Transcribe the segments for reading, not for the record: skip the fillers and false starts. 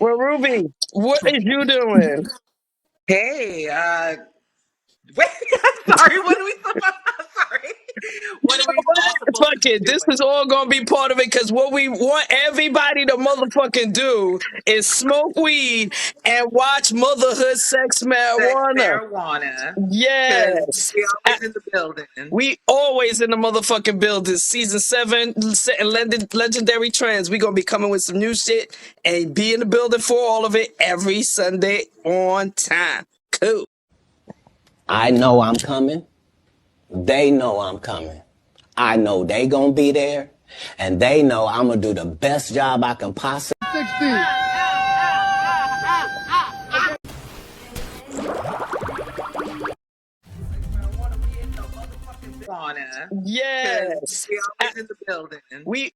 Well, Ruby, what is you doing? Hey, wait, sorry, what are we sorry. You What are know we all what? supposed to Fuck be it. This doing? is all gonna be part of it because what we want everybody to motherfucking do is smoke weed and watch Motherhood Sex Sex Marijuana. marijuana. Because Yes. we always in the building. We always in the motherfucking building. Season 7, legendary trends. We gonna be coming with some new shit and be in the building for all of it every Sunday on time. Cool. I know I'm coming. They know I'm coming. I know they gonna be there. And they know I'm gonna do the best job I can possibly. 60. Marijuana. Because Yes. we always in the building. We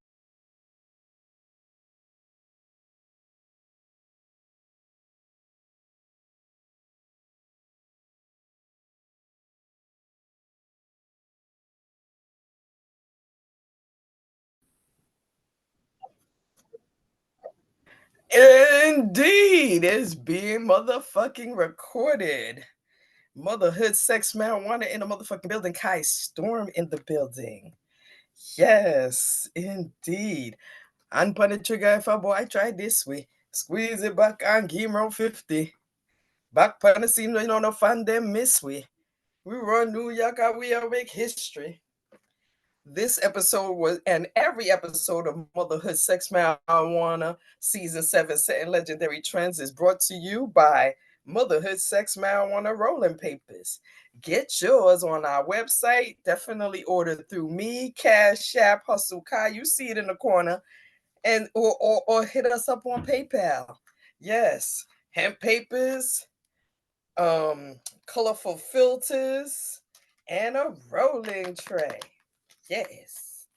Indeed, it's being motherfucking recorded. Motherhood, sex, marijuana in the motherfucking building. Kai Storm in the building. Yes, indeed. Unpun the trigger if a boy try this way. Squeeze it back on game round 50. Back pun the scene, you know, no fun them miss we. We run New York and we make history. This episode was, and every episode of Motherhood, Sex, Marijuana, Season 7, Setting Legendary Trends is brought to you by Motherhood, Sex, Marijuana Rolling Papers. Get yours on our website. Definitely order through me, Cash App, Hustle Kai. You see it in the corner. And or hit us up on PayPal. Yes. Hemp papers, colorful filters, and a rolling tray. Yes.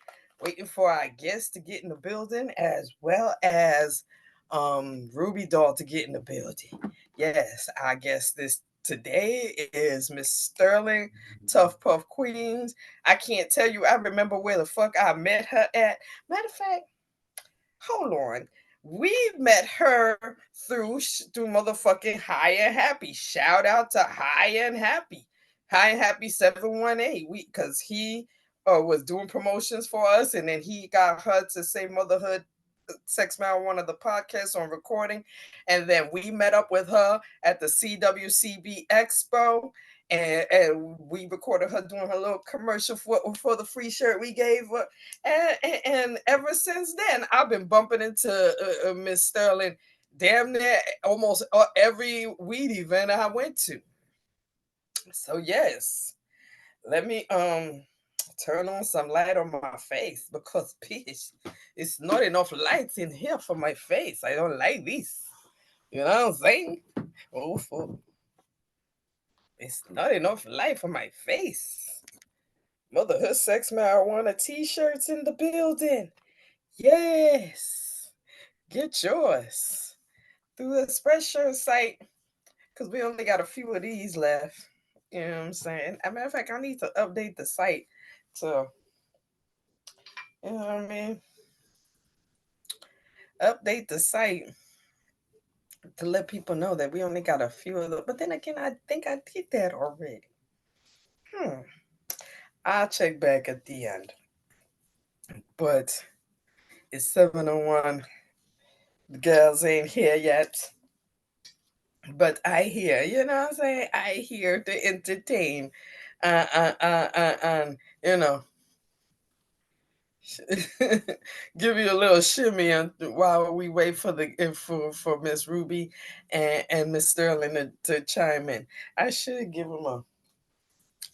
Waiting for our guests to get in the building as well as Ruby Doll to get in the building. Yes, I guess this today is Miss Sterling, Tough Puff Queens. I can't tell you, I remember where the fuck I met her at. Matter of fact, hold on. We met her through motherfucking High and Happy. Shout out to High and Happy. High and Happy 718. Because he was doing promotions for us, and then he got her to say Motherhood Sex Marijuana the podcast on recording, and then we met up with her at the CWCB Expo, and we recorded her doing her little commercial for the free shirt we gave her, and ever since then I've been bumping into Miss Sterling damn near almost every weed event I went to. So yes, let me turn on some light on my face because bitch, it's not enough lights in here for my face. I don't like this. You know what I'm saying? Oh, fuck. It's not enough light for my face. Motherhood, sex, marijuana t-shirts in the building. Yes. Get yours through the Spreadshirt site because we only got a few of these left. You know what I'm saying? As a matter of fact, I need to update the site to, you know what I mean? Update the site to let people know that we only got a few of them. But then again, I think I did that already. I'll check back at the end. But it's 7:01. The girls ain't here yet. But I hear, you know what I'm saying? I hear to entertain. And, you know, give you a little shimmy while we wait for for Miss Ruby and Miss Sterling to chime in. I should give them a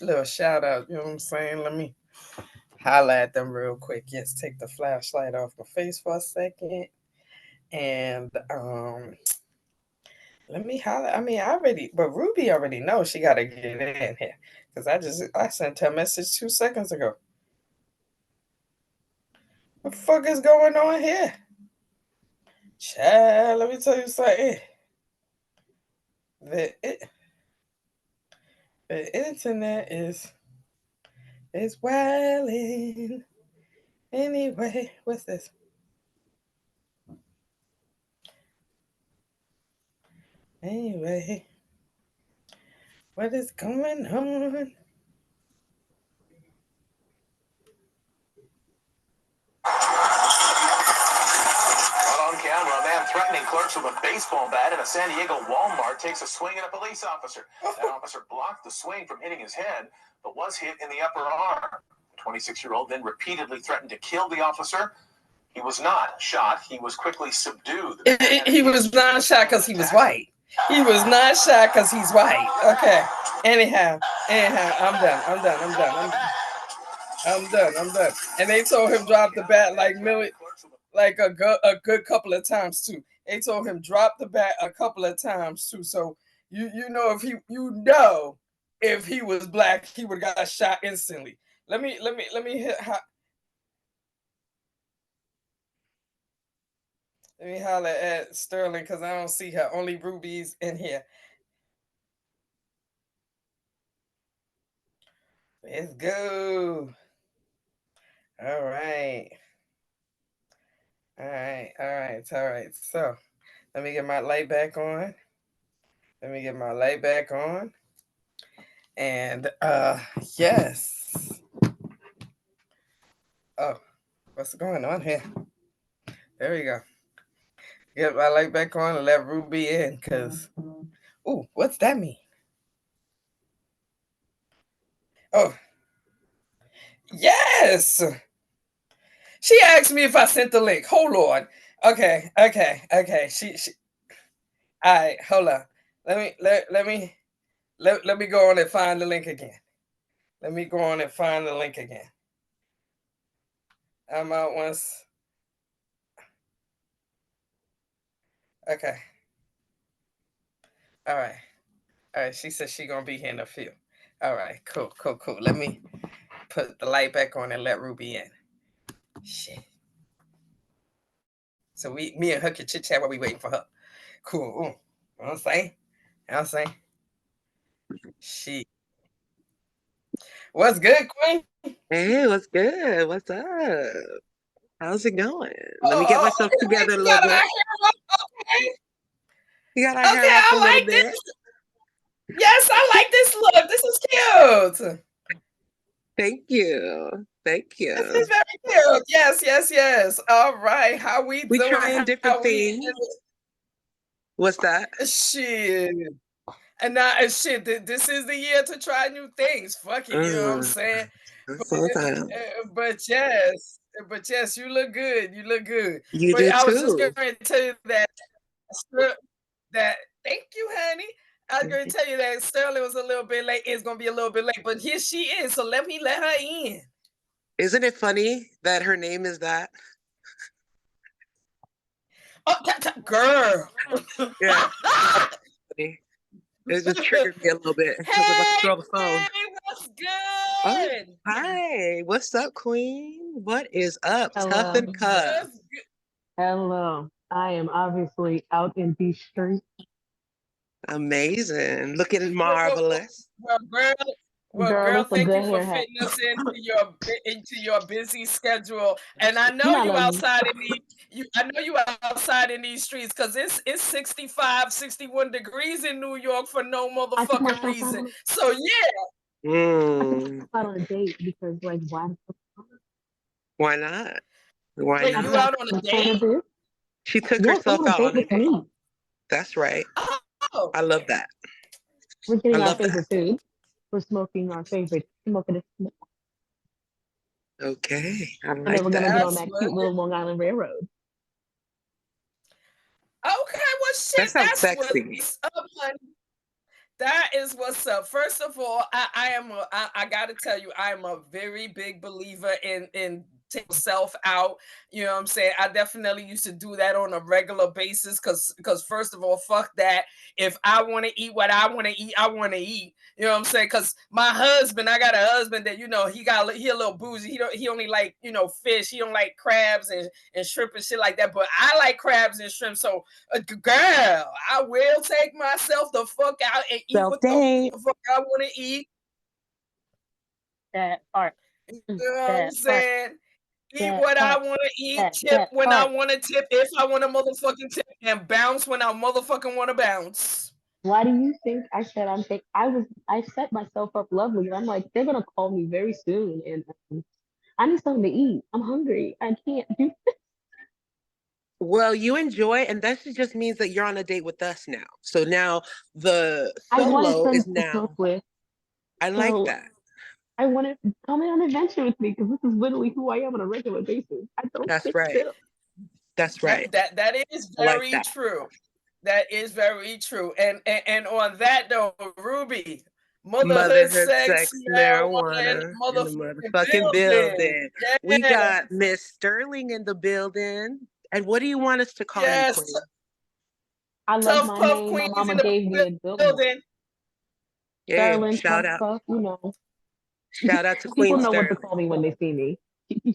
little shout out. You know what I'm saying? Let me holla at them real quick. Yes, take the flashlight off my face for a second, and let me holla. I mean, but Ruby already knows she got to get in here because I sent her a message 2 seconds ago. What the fuck is going on here? Child, let me tell you something. The, it, the internet is wilding. Anyway, what's this? Anyway, what is going on? On camera, a man threatening clerks with a baseball bat at a San Diego Walmart takes a swing at a police officer. That officer blocked the swing from hitting his head, but was hit in the upper arm. The 26-year-old then repeatedly threatened to kill the officer. He was not shot. He was quickly subdued. He was not shot because he was white. He was not shot because he's white. Okay. Anyhow, I'm done. And they told him drop the bat like a good couple of times too. They told him drop the bat a couple of times too. So you know if he was black, he would have got shot instantly. Let me hit. Let me holler at Sterling because I don't see her. Only Ruby's in here. Let's go. All right. So let me get my light back on. And yes. Oh, what's going on here? There we go. Get my light back on and let Ruby in because, ooh, what's that mean? Oh, yes. She asked me if I sent the link. Hold on. Okay. She. All right, hold on. Let me go on and find the link again. I'm out once. Okay. All right. She said she gonna be here in a few. All right. Cool. Let me put the light back on and let Ruby in. Shit. So me and her can chit chat while we waiting for her. Cool. You know what I'm saying? Shit. What's good, Queen? Hey, what's good? What's up? How's it going? Let me get myself together a little bit. Okay. You got our hair up a little bit. This. Yes, I like this look. This is cute. Thank you. This is very cute. Yes. All right. How we doing? We trying different things. What's that? Shit. And now, shit, this is the year to try new things. Fuck it, you know what I'm saying? But yes, you look good. You but do I too. was just going to tell you that thank you, honey. I was going to tell you that Sterling was a little bit late. It's going to be a little bit late, but here she is. So let me let her in. Isn't it funny that her name is that? Oh, girl. Yeah. It just triggered me a little bit. Hey, I was about to throw the phone. Hey, what's good? Oh, hi. What's up, Queen? What is up? Hello. Tough and Cuff. Hello. I am obviously out in these streets. Amazing. Looking marvelous. Girl, thank you for fitting us into your busy schedule. And I know you outside in these streets because it's 65, 61 degrees in New York for no motherfucking reason. So yeah. Out on a date because why not? Wait, you out on a date? She took herself out on a date. That's right. Oh. I love that. We're getting our favorite food. We're smoking our favorite smoking. Okay. And then we're gonna get on that cute little Long Island Railroad. Okay, well shit. That sounds sexy. What's up, honey. That is what's up. First of all, I gotta tell you, I am a very big believer in take yourself out. You know what I'm saying? I definitely used to do that on a regular basis because first of all, fuck that. If I want to eat what I want to eat, I want to eat. You know what I'm saying? Because my husband, I got a husband that, you know, he a little bougie. He only like, you know, fish. He don't like crabs and shrimp and shit like that. But I like crabs and shrimp. So, girl, I will take myself the fuck out and eat what the fuck I want to eat. That part. You know what I'm saying? Eat what I want to eat, tip that when I part. want to tip, if I want to motherfucking tip, and bounce when I motherfucking want to bounce. Why do you think I said I set myself up lovely. I'm like, they're gonna call me very soon, and I need something to eat. I'm hungry. I can't do. Well, you enjoy, and that just means that you're on a date with us now. So now the I wanted solo friends is to smoke now. with, I like so that. I wanted come on an adventure with me because this is literally who I am on a regular basis. I don't That's sit right. still. That's right. That is I like very that. true. That is very true. And on that note, Ruby, motherhood, Motherhood, sex, sex, marijuana in marijuana the in the motherfucking motherfucking building. building. We Yes, got Miss Sterling in the building. And what do you want us to call you, yes. Queen? I love Tough my Puff name. Queen My is in mama the gave me a good one. building. Yeah, Sterling, shout Tough out. Puff, you know. Shout out to People Queen know what to Sterling. call me when they see me.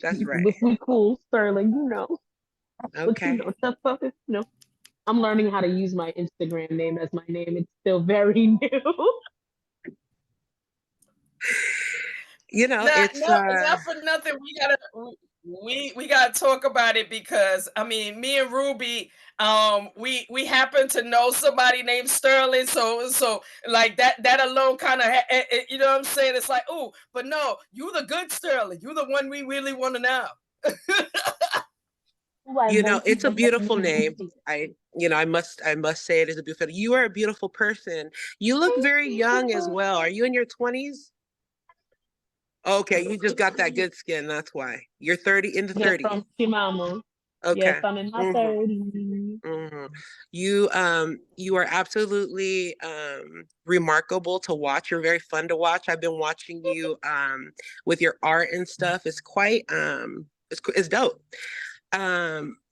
That's right. With me cool, Sterling, you know. But you Okay. know, Tough Puff is, you know. I'm learning how to use my Instagram name as my name. It's still very new. You know, Not it's no, not for nothing. We gotta talk about it because I mean, me and Ruby, we happen to know somebody named Sterling, so like that alone kind of you know what I'm saying? It's like, oh, but no, you the good Sterling, you the one we really want to know. Who I you know, low-key it's a would like beautiful me to name. be. I must say it is a beautiful. You are a beautiful person. You look very young as well. Are you in your 20s? Okay, you just got that good skin. That's why. You're 30 in the Yes, 30s. from Chimama. Yes, Okay. I'm in my hmm 30s. You are absolutely remarkable to watch. You're very fun to watch. I've been watching you with your art and stuff. It's quite it's dope.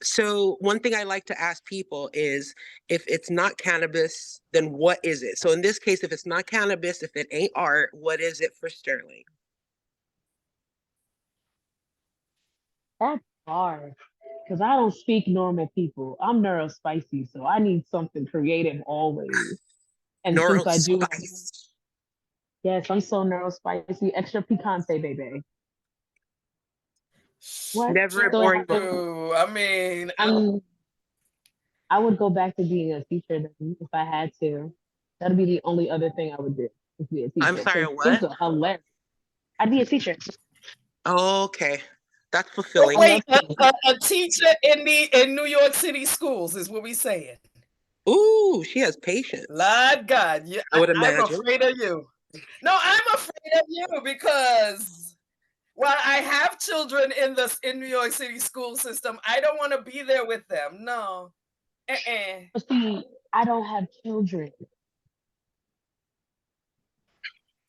So one thing I like to ask people is, if it's not cannabis, then what is it? So in this case, if it's not cannabis, if it ain't art, what is it for Sterling? That's hard. Because I don't speak normal people. I'm neurospicy, so I need something creative always. And since Neural I do, spice. yes, I'm so neurospicy. Extra picante, baby. What? Never a So boring moment. I mean, I'm I would go back to being a teacher then if I had to. That'd be the only other thing I would do is be a I'm teacher. sorry, Because kids what? are hilarious. I'd be a teacher. Okay. That's oh, fulfilling. I wait, love kids. a teacher in New York City schools is what we saying. Ooh, she has patience. Lord God, yeah, I would I'm imagine. afraid of you. No, I'm afraid of you because while I have children in New York City school system, I don't want to be there with them. No. Uh-uh. But see, I don't have children.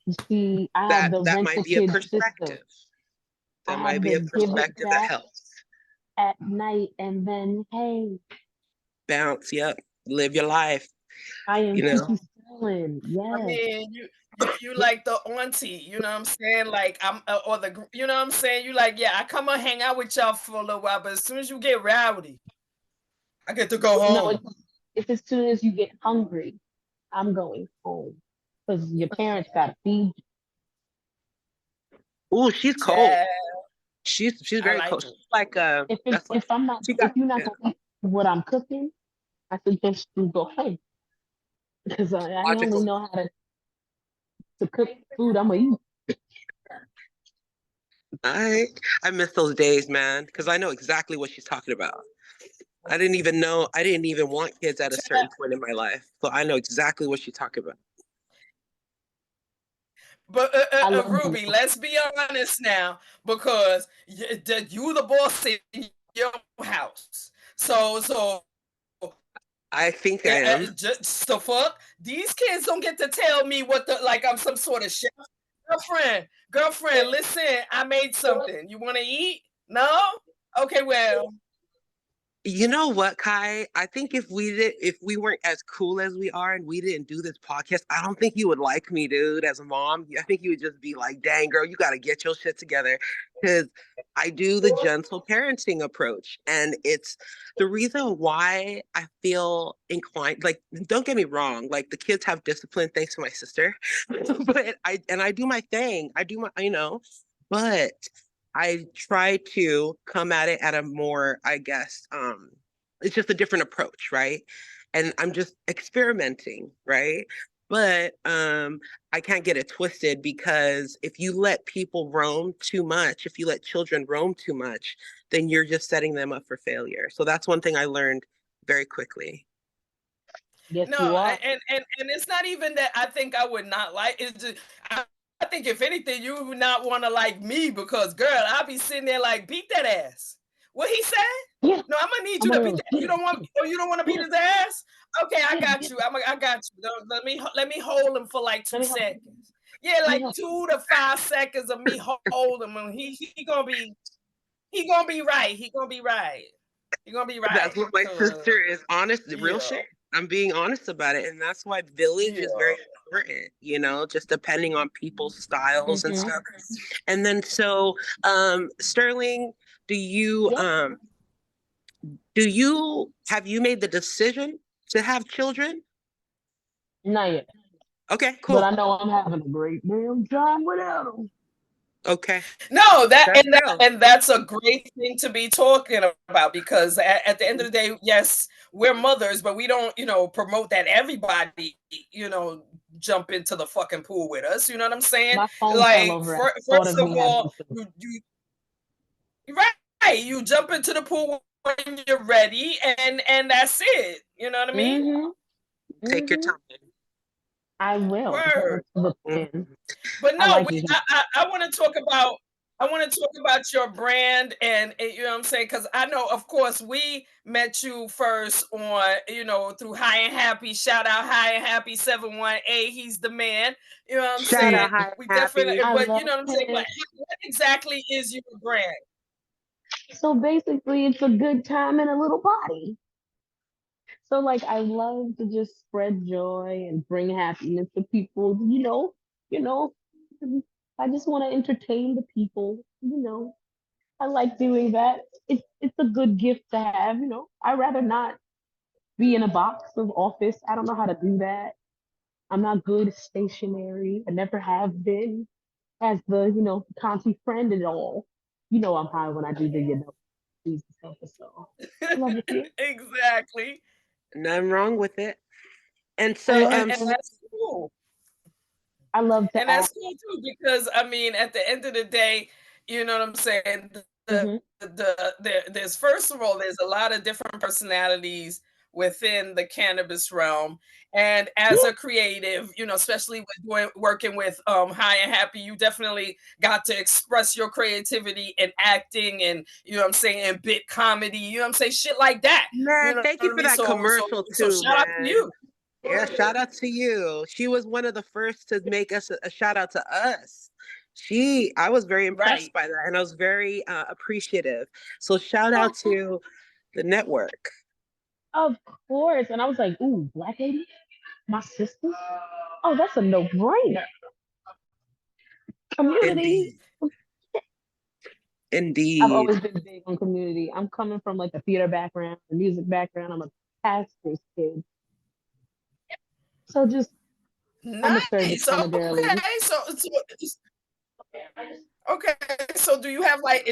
You see, I have That the that rent might the be a kid system. perspective. I That might have be to a give it perspective that back helps. at night and then, hey, Bounce, yep. Live your life, I am you know. Kiki Sterling. I Yes. mean, you like the auntie, you know what I'm saying? Like I'm or the you know what I'm saying? You like, yeah, I come and hang out with y'all for a little while, but as soon as you get rowdy, I get to go No, home. it's as soon as you get hungry, I'm going home. Because your parents gotta feed you. Ooh, she's cold. Child, She's I very like cold. it. She's like that's like If I'm not she if got you're not yeah, gonna eat what I'm cooking, I suggest you go home. Because I only logical. know how to cook food I'm gonna eat. I miss those days, man, because I know exactly what she's talking about. I didn't even want kids at a certain point in my life. So I know exactly what she's talking about. But I love them. Ruby, let's be honest now, because you the boss in your house. So I think I am. just the fuck. These kids don't get to tell me what the like. I'm some sort of chef. Girlfriend, listen. I made something. You want to eat? No. Okay, well, You know what, Kai? I think if we weren't as cool as we are and we didn't do this podcast, I don't think you would like me, dude, as a mom. I think you would just be like, dang, girl, you got to get your shit together. Because I do the gentle parenting approach. And it's the reason why I feel inclined, like, don't get me wrong, like the kids have discipline thanks to my sister. But I do my thing. I do my, but I try to come at it at a more, I guess, it's just a different approach, right? And I'm just experimenting, right? But I can't get it twisted, because if you let people roam too much, if you let children roam too much, then you're just setting them up for failure. So that's one thing I learned very quickly. Yes, No, you are. and it's not even that I think I would not like. It's just I think if anything, you would not want to like me because, girl, I'll be sitting there like, beat that ass. What he said? Yeah. No, I'm gonna need I'm you to gonna beat go that. get You him. don't want. Get him. Oh, you don't want to beat his ass? Okay, I Get him. got Get him. you. I got you. Let me hold him for like Let two me help you. seconds. Yeah, Let me like help 2 to 5 seconds of me holding him. He gonna be right. He gonna be right. He gonna be That's right. what my So sister is honest, real yeah, shit. I'm being honest about it. And that's why village is yeah. very important, just depending on people's styles and you. stuff. And then so Sterling, do you Yep. um do you have you made the decision to have children? Not yet. Okay, But cool. I know I'm having a great damn time without them. Okay. No, That's real. and that's a great thing to be talking about because at the end of the day, yes, we're mothers, but we don't, promote that everybody, jump into the fucking pool with us. You know what I'm saying? My phone fell Like, over at the thought first of of me having all, children. right, you jump into the pool when you're ready, and that's it. You know what I mean? Mm-hmm. Take your Mm-hmm. time. I will. Word. That's the Mhm. plan. But I no, like it. I want to talk about your brand and you know what I'm saying because I know of course we met you first on through High and Happy. Shout out High and Happy 718. He's the man. You know what I'm Shout saying? out High We definitely, Happy. I but you love know what I'm saying. But him. what exactly is your brand? So basically, it's a good time in a little body. So like, I love to just spread joy and bring happiness to people. You know. I just want to entertain the people. I like doing that. It's a good gift to have. I'd rather not be in a box of office. I don't know how to do that. I'm not good at stationery. I never have been. As the Conti friend and all. I'm high when I do the Jesus episode. I love it here. Exactly. Nothing wrong with it. And I so love And to that's cool. I love to And act. that's cool too, because I mean, at the end of the day, you know what I'm saying? Hmm. There's first of all, there's a lot of different personalities within the cannabis realm. And as Yeah. a creative, especially with working with High and Happy, you definitely got to express your creativity in acting and you know what I'm saying, and bit comedy, you know what I'm saying, shit like that. You man, know thank you what I for mean? that commercial So too, shout out to man. you. Yeah, shout out to you. She was one of the first to make us a shout out to us. I was very impressed Right. by that, and I was very appreciative. So shout out to the network. Of course. And I was like, ooh, black lady, my sister. Oh, that's a no-brainer. Community. Indeed, I've indeed. always been big on community. I'm coming from like a theater background, a music background. I'm a pastor's kid. So just I'm a service Nice. kind of girly. Okay. Okay, so do you have like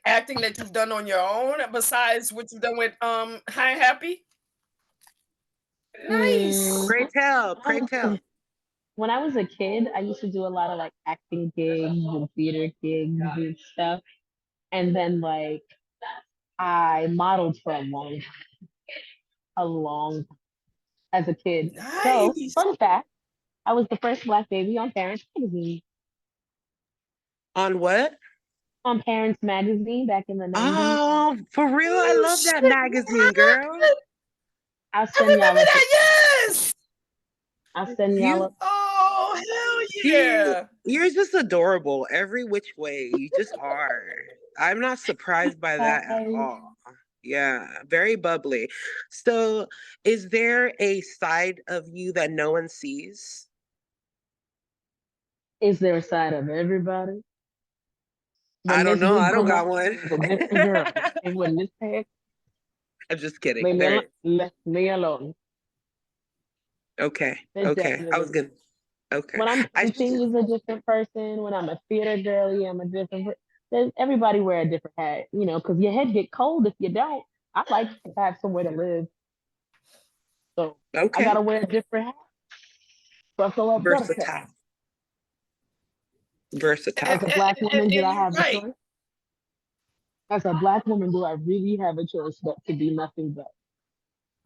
acting that you've done on your own besides what you've done with High and Happy? Mm, Nice. Pray tell, I pray don't tell. know. When I was a kid, I used to do a lot of like acting gigs and theater gigs and stuff. And then like I modeled for a long as a kid. So Nice. fun fact, I was the first black baby on Parents Magazine. On what? On Parents Magazine back in the 90s. Oh, for real? I Oh love that shit, magazine, girl. I'll I send y'all remember a pic. that, yes. I'll send y'all You a Oh hell You yeah. you're just adorable every which way. You just are. I'm not surprised by that at hi. all. Yeah, very bubbly. So, is there a side of you that no one sees? Is there a side of everybody? I When don't this know. wig I don't go got off, one. there's a different girl. And when this hair, I'm just kidding. leave me, There. let me alone. Okay. There's Okay. I was definitely gonna. Okay. When I'm I dating is a different person. When I'm a theater girly, I'm a different. Everybody wear a different hat, because your head get cold if you don't. I like to have somewhere to live, so I okay. gotta wear a different hat. Buckle up, buttercup. Versatile. and, As a Versatile. black woman, did and I you're have a right. choice? As a black woman, do I really have a choice but to be nothing but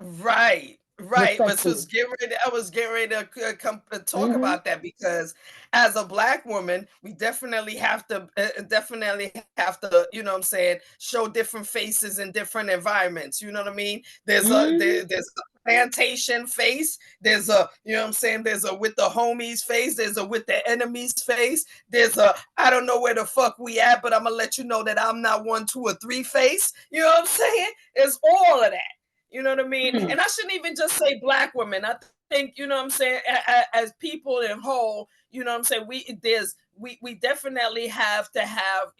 Right, right. respectfully? I was getting ready to talk Hmm. about that because as a black woman, we definitely have to, you know what I'm saying, show different faces in different environments. You know what I mean? Hmm. There's a plantation face. There's a, you know what I'm saying, there's a with the homies face. There's a with the enemies face. There's a I don't know where the fuck we at, but I'm gonna let you know that I'm not 1, 2, or 3 face. You know what I'm saying? It's all of that. You know what I mean? Hmm. And I shouldn't even just say black women. I think, you know what I'm saying, as people in whole, you know what I'm saying, we definitely have to have,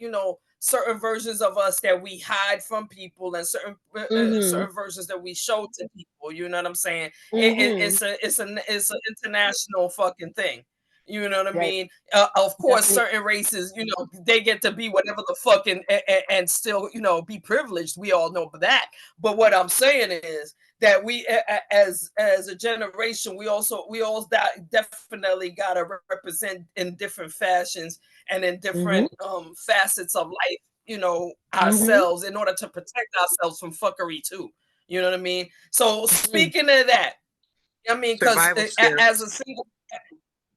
certain versions of us that we hide from people and Hmm. certain versions that we show to people. You know what I'm saying? Hmm. It's an international fucking thing. You know what I Right. mean? Of course, Definitely. certain races, they get to be whatever the fuck and still, be privileged. We all know that. But what I'm saying is that we, as a generation, we all definitely gotta represent in different fashions and in Hmm. different facets of life. Hmm. Ourselves in order to protect ourselves from fuckery too. You know what I mean? So Hmm. speaking of that, I mean, because Survival as a skills. single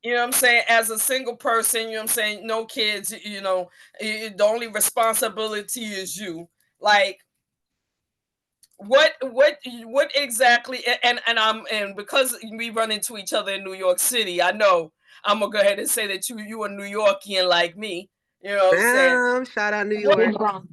you know what I'm saying? As a single person, you know what I'm saying? No kids, the only responsibility is you. Like, what exactly? And because we run into each other in New York City, I know I'm gonna go ahead and say that you a New Yorkian like me. You know what I'm saying? Shout out New What Big York. Bronx.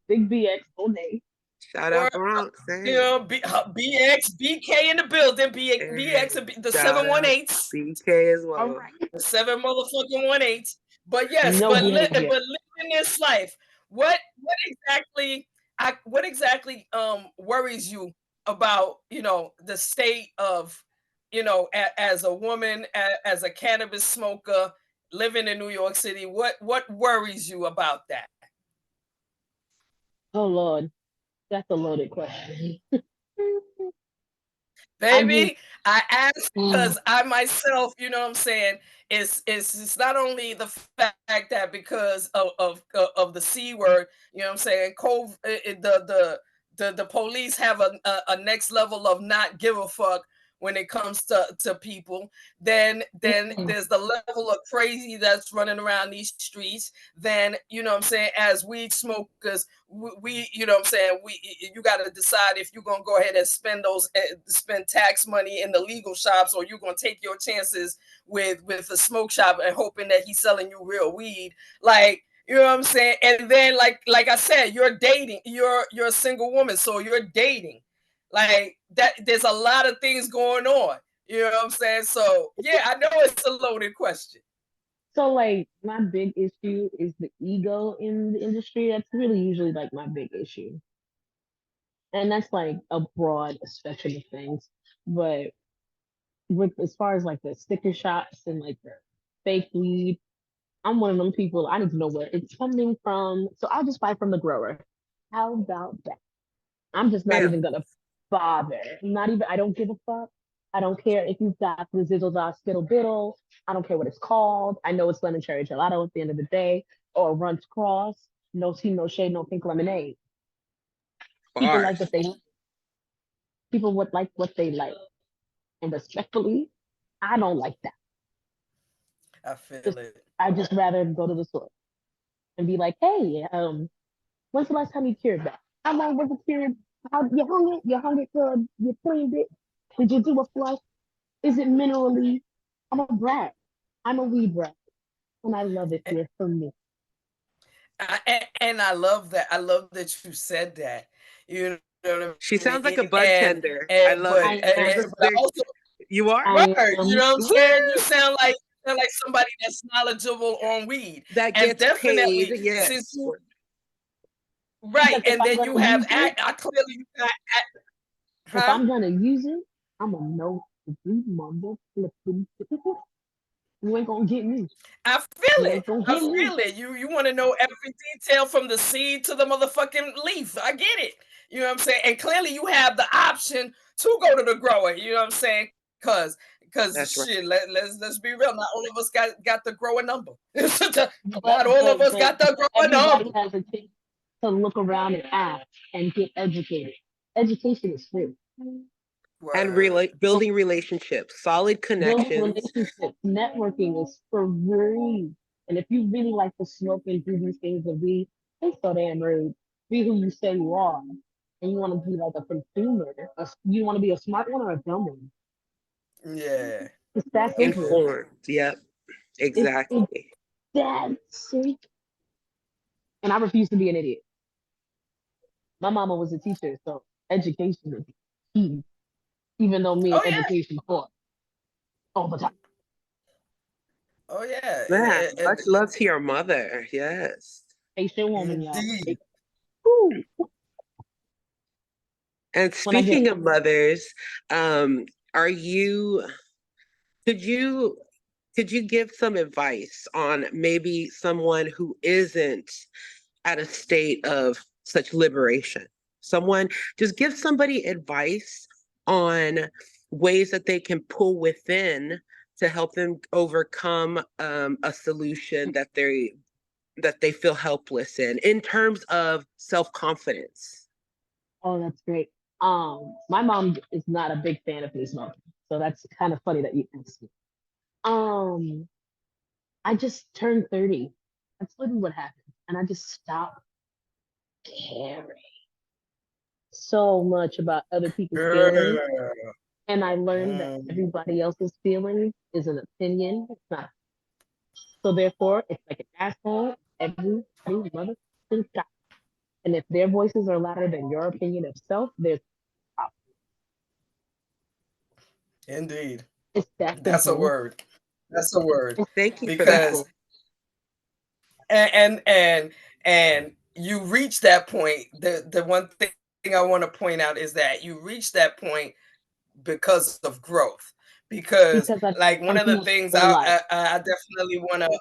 Big BX all day. Shout or out Bronx. Hey. BX BK in the building, BX Hey. the Shout out 718s. BK as All well. right. Seven motherfucking 1/8. But yes, No behavior. but living this life, what exactly what exactly worries you about, the state of, as a woman, as a cannabis smoker living in New York City? What worries you about that? Oh Lord, that's a loaded question. I just, Baby, I ask mm, because I myself, you know what I'm saying, it's not only the fact that because of the C word, you know what I'm saying, the police have a next level of not give a fuck when it comes to people. Then mm, there's the level of crazy that's running around these streets. Then, you know what I'm saying, as weed smokers, you know what I'm saying, you got to decide if you're going to go ahead and spend tax money in the legal shops, or you're going to take your chances with a smoke shop and hoping that he's selling you real weed. Like, you know what I'm saying? And then, like I said, you're dating, you're a single woman, so you're dating. Like that, there's a lot of things going on. You know what I'm saying? So yeah, I know it's a loaded question. so like my big issue is the ego in the industry. That's really usually like my big issue. And that's like a broad spectrum of things. But with as far as like the sticker shops and like the fake weed, I'm one of them people. I need to know where it's coming from. So I'll just buy from the grower. How about that? I'm just not Bam. even gonna bother. Not even. I don't give a fuck. I don't care if you've got the Zizzle Dog Skittle Biddle. I don't care what it's called. I know it's lemon cherry gelato at the end of the day, or Runts Cross. No tea, no shade, no pink lemonade. People like what Bars. they. People would like what they like, and respectfully, I don't like that. I feel Just it. I just rather go to the store and be like, hey, when's the last time you cured that? How long was it cured? How you hung it? You hung it till you cleaned it? Did you do a flush? Is it minerally? I'm a brat. I'm a weed brat. And I love it here for me. And I love that. I love that you said that. You know what She I mean? sounds like a bud And tender. I and love but it. I am. but I also You are? I right. You am. know what I'm Woo! saying? You sound like somebody that's knowledgeable on weed, That and gets paid. definitely since Yes. you right, Because if and I'm then gonna you have use it, I clearly you got if huh? I'm gonna use it, I'm gonna know the mumble flipping. You ain't gonna get me. I feel You it. ain't gonna I get me. feel it. You want to know every detail from the seed to the motherfucking leaf. I get it. You know what I'm saying? And clearly you have the option to go to the grower. You know what I'm saying? Because That's right. shit, let's be real. Not all of us got the grower number. But Not all of us got the grower everybody number. has a chance to look around and ask and get educated. Education is free. And Word. building relationships, solid Building connections. relationships, networking is free. And if you really like to smoke and do these things and be, it's so damn rude. Be who you say you are. And you want to be like a consumer. You want to be a smart one or a dumb one. Yeah. It's that I simple. feel you. Informed. Yep. It's Exactly. that simple. And I refuse to be an idiot. My mama was a teacher, so education is key. Even though me Oh and yeah. education fought all the time. Oh yeah. Man, much love to your mother. Yes. Patient woman, y'all. Indeed. Woo. And When I get speaking of mothers, are you could you could you give some advice on maybe someone who isn't at a state of such liberation? Someone just give somebody advice on ways that they can pull within to help them overcome a solution that they feel helpless in terms of self-confidence. oh, that's great. My mom is not a big fan of me smoking, so that's kind of funny that you asked me. Um, I just turned 30. That's literally what happened, and I just stopped caring so much about other people's feelings. Girl. And I learned that Mm. everybody else's feelings is an opinion. It's not. So therefore, it's like an asshole. Every mother shot. And if their voices are louder than your opinion of self, there's a problem. Indeed. It's that That's a simple. word. That's a word. It's Thank you for that. Because simple. and you reach that point. The one thing I want to point out is that you reach that point because of growth. Because Because I've like one gone of the through things a life. I definitely want to,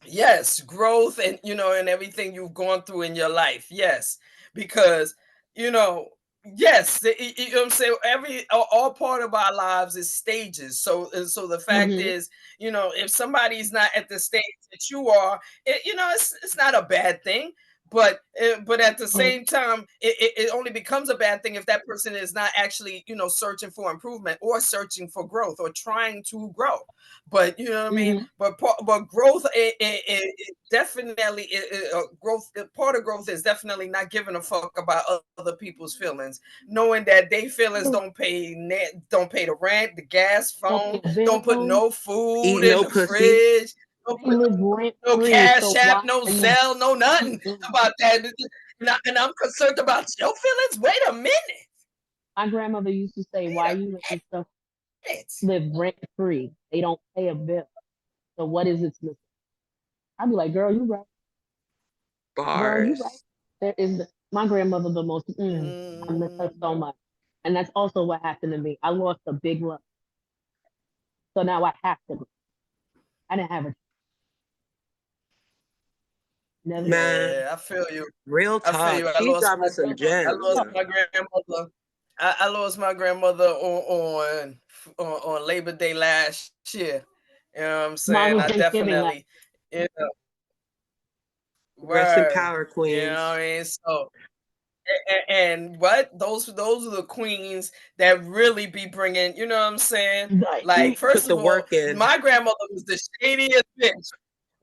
yes, growth and and everything you've gone through in your life. Yes, because you know, yes, you know what I'm saying. All part of our lives is stages. So the fact Hmm. is, if somebody's not at the stage that you are, it's not a bad thing. But at the same time, it only becomes a bad thing if that person is not actually searching for improvement or searching for growth or trying to grow. But you know what I mean. Hmm. But growth, it definitely growth. Part of growth is definitely not giving a fuck about other people's feelings, knowing that they feelings don't pay the rent, the gas, Don't phone, pay a don't put bill. no food Eat in no the pussy. fridge, don't They put live rent no free. cash So app, why no are you? Zelle, no nothing Mm-mm. about that. And I'm concerned about your feelings. Wait a minute. My grandmother used to say, Wait "Why a you letting stuff minute. live rent free? They don't pay a bill. So what is it missing?" I'd be like, "Girl, you right. Girl, you right." Bars. There is my grandmother, the most. I miss her Mm, so much, and that's also what happened to me. I lost a big love, so now I have to. I didn't have a never. Man, yeah, I feel you. real I feel talk. you. She's dropping some I gems. lost my grandmother. I lost my grandmother on Labor Day last year. You know what I'm Mine saying? was I Thanksgiving last. definitely, you know, Rest in word. power, You know what queens. I mean? So and what those are the queens that really be bringing. You know what I'm saying? Like, Like Put first the of all, work in. my grandmother was the shadiest bitch.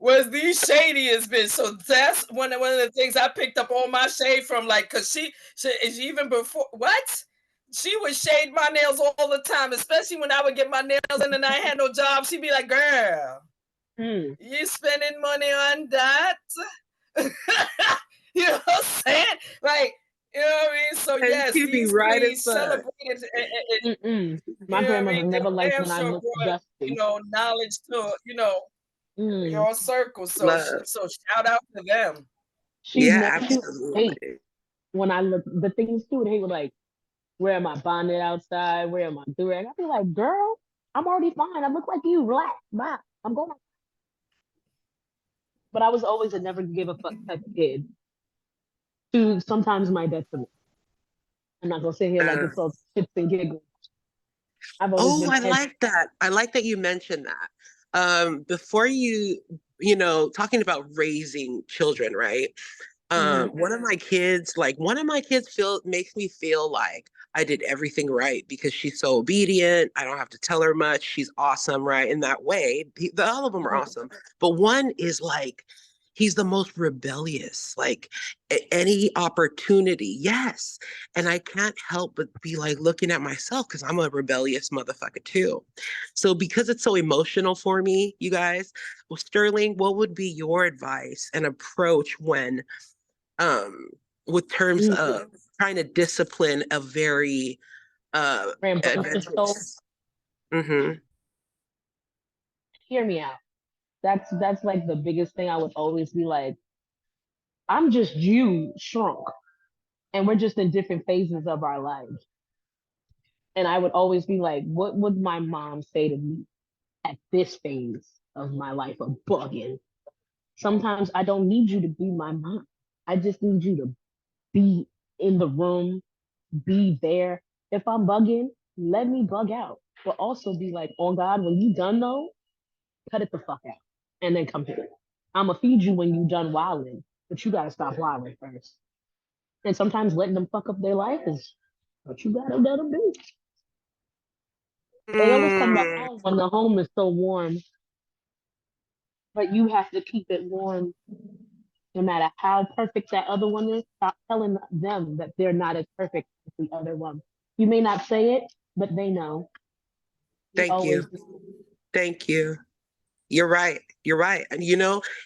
Was the shadiest bitch. So that's one of the things I picked up all my shade from. Like, cause she even before what she would shade my nails all the time, especially when I would get my nails in and I had no job. She'd be like, "Girl, mm, you spending money on that?" You know what I'm saying? Like, you know what I mean? So And yes, she be these right as queens fuck. celebrated. mm-mm. You My know what I grandmother mean? They never liked damn when I sure looked brought dusty. knowledge to Mm. your circle. So Love. so shout out to them. Yeah, She would hate absolutely. when I look the things too. They were like, "Where am I bonnet outside? Where am I doing?" I'd be like, "Girl." I'm already fine. I look like you. Relax. Bye. I'm going. But I was always a never give a fuck type of kid. To sometimes my detriment. I'm not gonna sit here like Uh, it's all shits and giggles. I've always oh, been I head. like that. I like that you mentioned that. Before talking about raising children, right? Mhm. One of my kids makes me feel like I did everything right because she's so obedient. I don't have to tell her much. She's awesome, right? In that way, all of them are awesome. But one is like, he's the most rebellious, like any opportunity. Yes. And I can't help but be like looking at myself because I'm a rebellious motherfucker too. So because it's so emotional for me, you guys, well, Sterling, what would be your advice and approach when um, with terms Mm, of trying to discipline a very rambunctious soul. adventurous. Hmm. Hear me out. That's like the biggest thing. I would always be like, I'm just you shrunk, and we're just in different phases of our lives. And I would always be like, what would my mom say to me at this phase of my life of bugging? Sometimes I don't need you to be my mom. I just need you to be in the room, be there. If I'm bugging, let me bug out. But also be like, oh God, when you done though, cut it the fuck out. And then come here. I'ma feed you when you done wilding, but you gotta stop wilding first. And sometimes letting them fuck up their life is what you gotta let them do. They always come back Mm, home when the home is so warm, but you have to keep it warm no matter how perfect that other one is. Stop telling them that they're not as perfect as the other one. You may not say it, but they know. They thank you. always do. Thank you. You're right. You're right. And he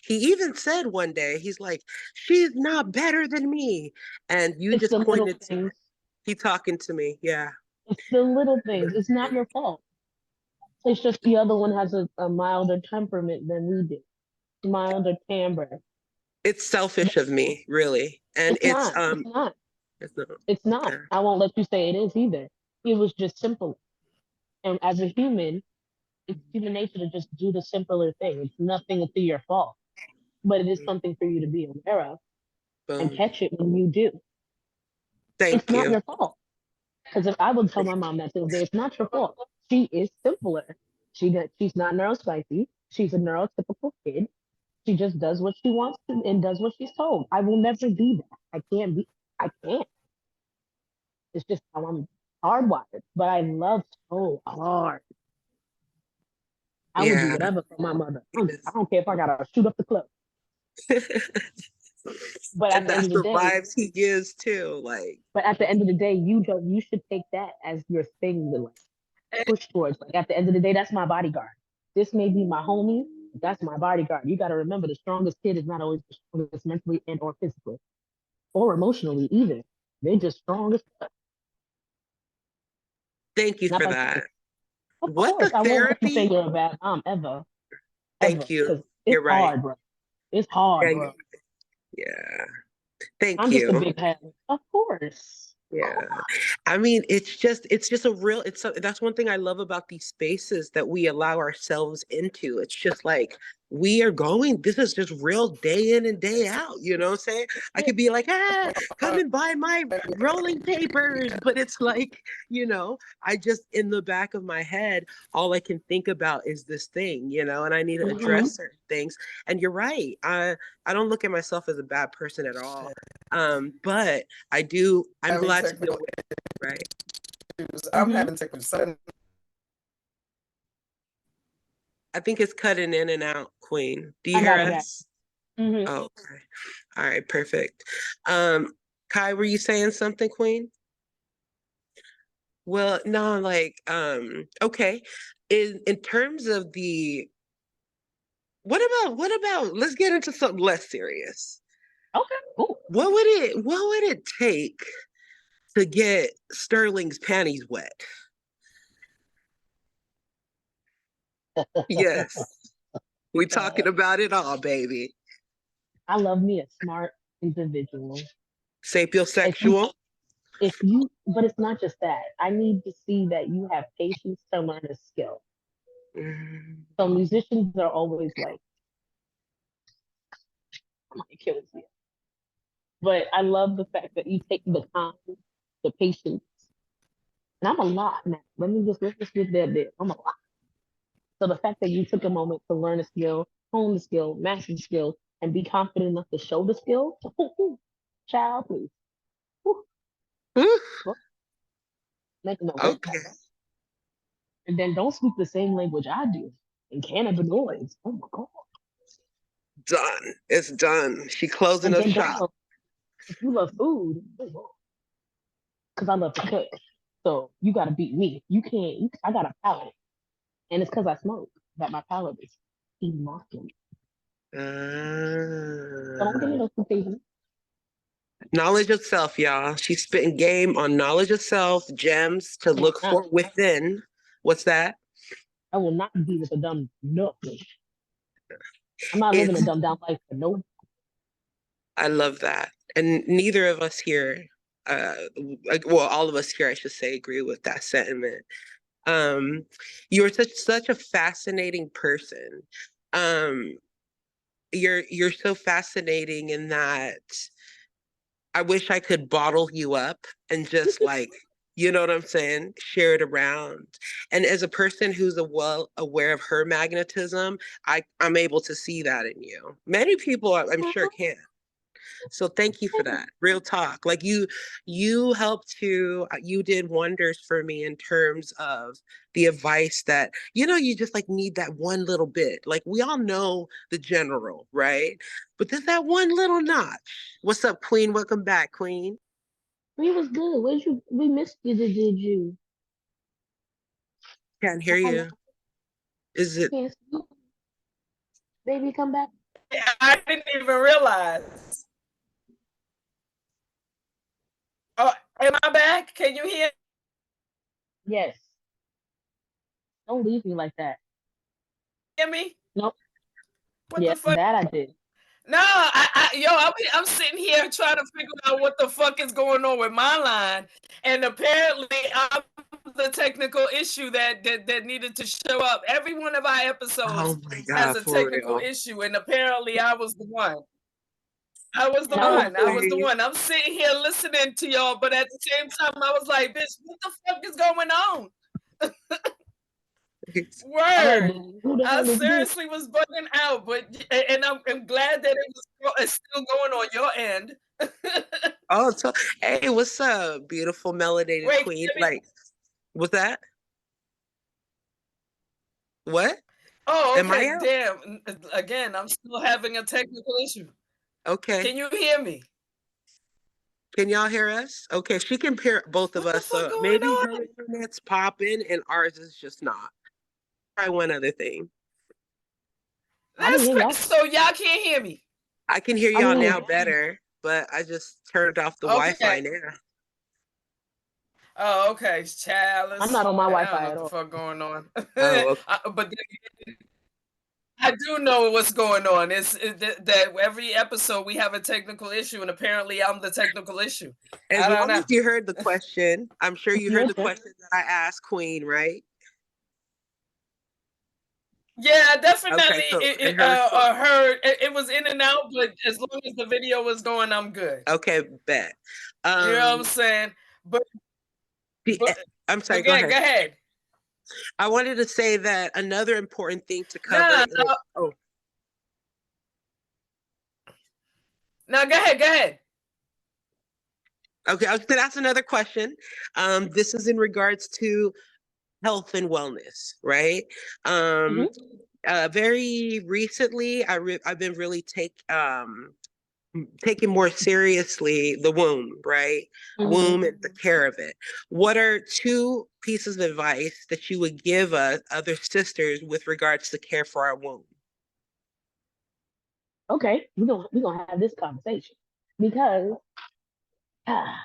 even said one day, he's like, she's not better than me. And you It's the just little pointed to, things. he talking to me. Yeah. It's the little things. It's not your fault. It's just the other one has a milder temperament than we do, milder timbre. It's selfish of me, really. And It's not. It's not. it's not. It's not. Okay. I won't let you say it is either. It was just simple. And as a human, it's human nature to just do the simpler thing. It's nothing to your fault, but it is something for you to be aware of and Boom. catch it when you do. It's Thank not you. your fault. Because if I would tell my mom that to this day, it's not your fault. She is simpler. She's not neurospicy. She's a neurotypical kid. She just does what she wants to and does what she's told. I will never be that. I can't be. I can't. It's just how I'm hardwired. But I love so hard. I will do Yeah. whatever for my mother. I don't care if I gotta shoot up the club. But at And the end that's of the the day, vibes he gives too. Like, but at the end of the day, you don't. You should take that as your thing to like push towards. Like at the end of the day, that's my bodyguard. This may be my homie. That's my bodyguard. You got to remember, the strongest kid is not always the strongest mentally and or physically or emotionally either. They're just strong as fuck. thank you Not for by choice. that. Of What the course, I won't let you say therapy? you're a bad mom ever, ever, Thank you. because it's You're right. hard, bro. It's hard, Yeah, bro. yeah. Thank I'm just a you. big head. Of course. Yeah. I mean, it's just a real, that's one thing I love about these spaces that we allow ourselves into. It's just like this is just real day in and day out. You know what I'm saying? I Yeah. could be like, come and buy my rolling papers. But it's like, I just, in the back of my head, all I can think about is this thing, and I need to Mhm. address certain things. And you're right. I don't look at myself as a bad person at all. But I'm Having glad to be technical aware, right? issues. I'm Mhm. having technical sudden. I think it's cutting in and out, Queen. Do you I hear got it back. us? Mhm. Oh, okay. All right, perfect. Um, Kai, were you saying something, Queen? Well, no, like, okay. In terms of what about let's get into something less serious. Okay. Cool. What would it take to get Sterling's panties wet? Yes. We talking about it all, baby. I love me a smart individual. If you, Sapiosexual. but it's not just that. I need to see that you have patience to learn a skill. Mm. So musicians are always like, I'm gonna kill this. But I love the fact that you take the time, the patience, and I'm a lot now. Let's just get that bit. I'm a lot. So the fact that you took a moment to learn a skill, hone the skill, master the skill, and be confident enough to show the skill, child, please. Whew, Ooh, well, making a great okay, comeback. And then don't speak the same language I do in cannabinoids. Oh my god. done. It's done. She closing And up then shop. don't if you love food, because I love to cook. So you gotta beat me. You can't. I got a palate, and it's because I smoke that my palate is immaculate. So don't give me Uh, those confusions. knowledge of self, y'all. She's spitting game on knowledge of self, gems to I am look not. for within. What's that? I will not be with a dumb nothing. I'm not living a It's dumb down life for no. I love that. And neither of us here, well, all of us here, I should say, agree with that sentiment. Um, you're such a fascinating person. Um, you're so fascinating in that I wish I could bottle you up and just like, you know what I'm saying, share it around. And as a person who's well aware of her magnetism, I'm able to see that in you. Many people, I'm sure, can't. So thank you for that. Real talk. Like you did wonders for me in terms of the advice that, you just like need that one little bit. Like we all know the general, right? But there's that one little notch. What's up, Queen? Welcome back, Queen. We was good. Where'd you? We missed you. Did you? Can't hear I you. Is it can't see you. Baby, come back. I didn't even realize. Oh, am I back? Can you Yes. Don't leave me like that. hear me? Nope. What Yeah, the fuck? that I did. No, I'm sitting here trying to figure out what the fuck is going on with my line, and apparently I'm the technical issue that needed to show up. Every one of our episodes oh my has God, a for technical real. issue, and apparently I was the one. I was the And I was one. I still was the Okay. one. I'm sitting here listening to y'all, but at the same time, I was like, "Bitch, what the fuck is going on?" all right, Word. baby. Who the I hell is this? seriously was bugging out, but and I'm glad that it's still going on your end. Oh, so hey, what's up, beautiful melanated Wait, queen? can we? Like, what's that? What? Oh, Am I okay. out? Damn. Again, I'm still having a technical issue. Okay. Can you hear me? Can y'all hear us? Okay, she can hear both of What the us. fuck So going maybe her on? internet's popping and ours is just not. Try one other thing. I didn't That's hear crazy. y'all. So y'all can't hear me. I can hear I y'all mean, now better, but I just turned off the Wi-Fi Okay. now. Oh, okay. I'm Chalice. not on my I don't know Wi-Fi what at the all. fuck going on. Oh, okay. But I do know what's going on. That every episode we have a technical issue, and apparently I'm the technical issue. I As don't long as know. you heard the question, I'm sure you heard Your the turn. question that I asked Queen, right? Yeah, Okay, definitely. so and her response. Heard it was in and out, but as long as the video was going, I'm good. Okay, bet. You know what I'm Um, saying? But the, but I'm sorry. Go again, go ahead. ahead. I wanted to say that another important thing to cover Nah, is. no, Oh, no, go ahead, go ahead. okay. I was going to ask another question. This is in regards to health and wellness, right? Um, Mm-hmm. very recently, I've been really taking more seriously the womb, right? Mm-hmm. Womb and the care of it. What are two pieces of advice that you would give us, other sisters, with regards to care for our womb? Okay, we're gonna have this conversation because I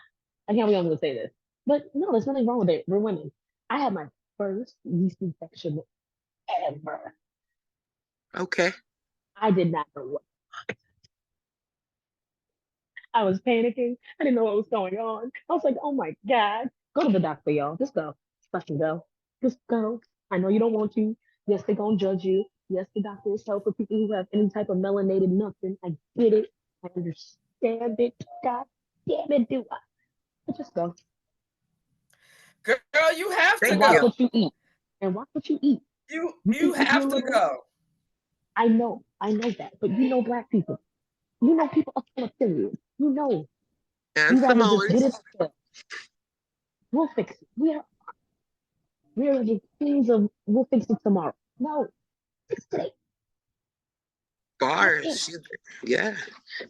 can't believe I'm gonna say this, but no, there's nothing wrong with it. We're women. I had my first yeast infection ever. Okay. I did not know what. I was panicking. I didn't know what was going on. I was like, oh my God. Go to the doctor, y'all. Just go. Fucking go. Just go. I know you don't want to. Yes, they're gonna judge you. Yes, the doctor is help for people who have any type of melanated nothing. I get it. I understand it. God damn it, do I? But just go. Girl, you have to And Thank watch you. go. what you eat. And watch what you eat. You You can eat have your to little. go. I know that. But you know black people. You know people are full of periods. You know. And We rather just get it Samoans. ourselves. We'll fix it. We are the kings of we'll fix it tomorrow. No, fix today. That's Bars. it. Yeah.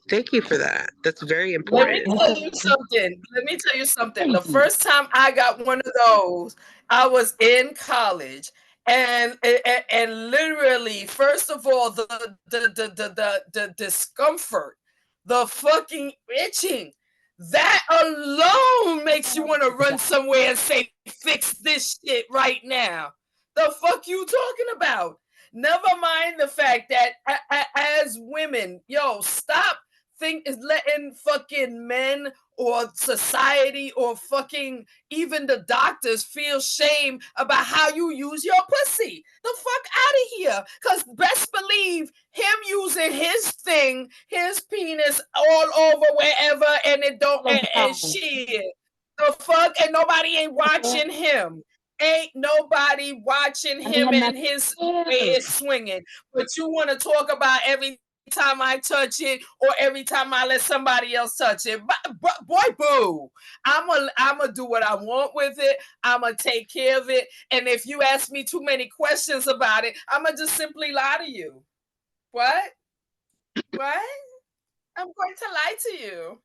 Thank you for that. That's very Let me important. tell you Because something. Let me tell you something. The thank you. first time I got one of those, I was in college, and literally, first of all, the discomfort, the fucking itching, that alone makes you want to run somewhere and say, "Fix this shit right now." The fuck you talking about? Never mind the fact that as women, yo, stop think is letting fucking men or society or fucking even the doctors feel shame about how you use your pussy. The fuck out of here. Cause best believe him using his thing, his penis all over wherever and it don't all of the and time. shit. The fuck and nobody ain't Okay? watching him. Ain't nobody watching And they him had and not his way care. is swinging. But you want to talk about every time I touch it or every time I let somebody else touch it. Boy, boo. I'm gonna do what I want with it. I'm gonna take care of it. And if you ask me too many questions about it, I'm gonna just simply lie to you. What? What? I'm going to lie to you.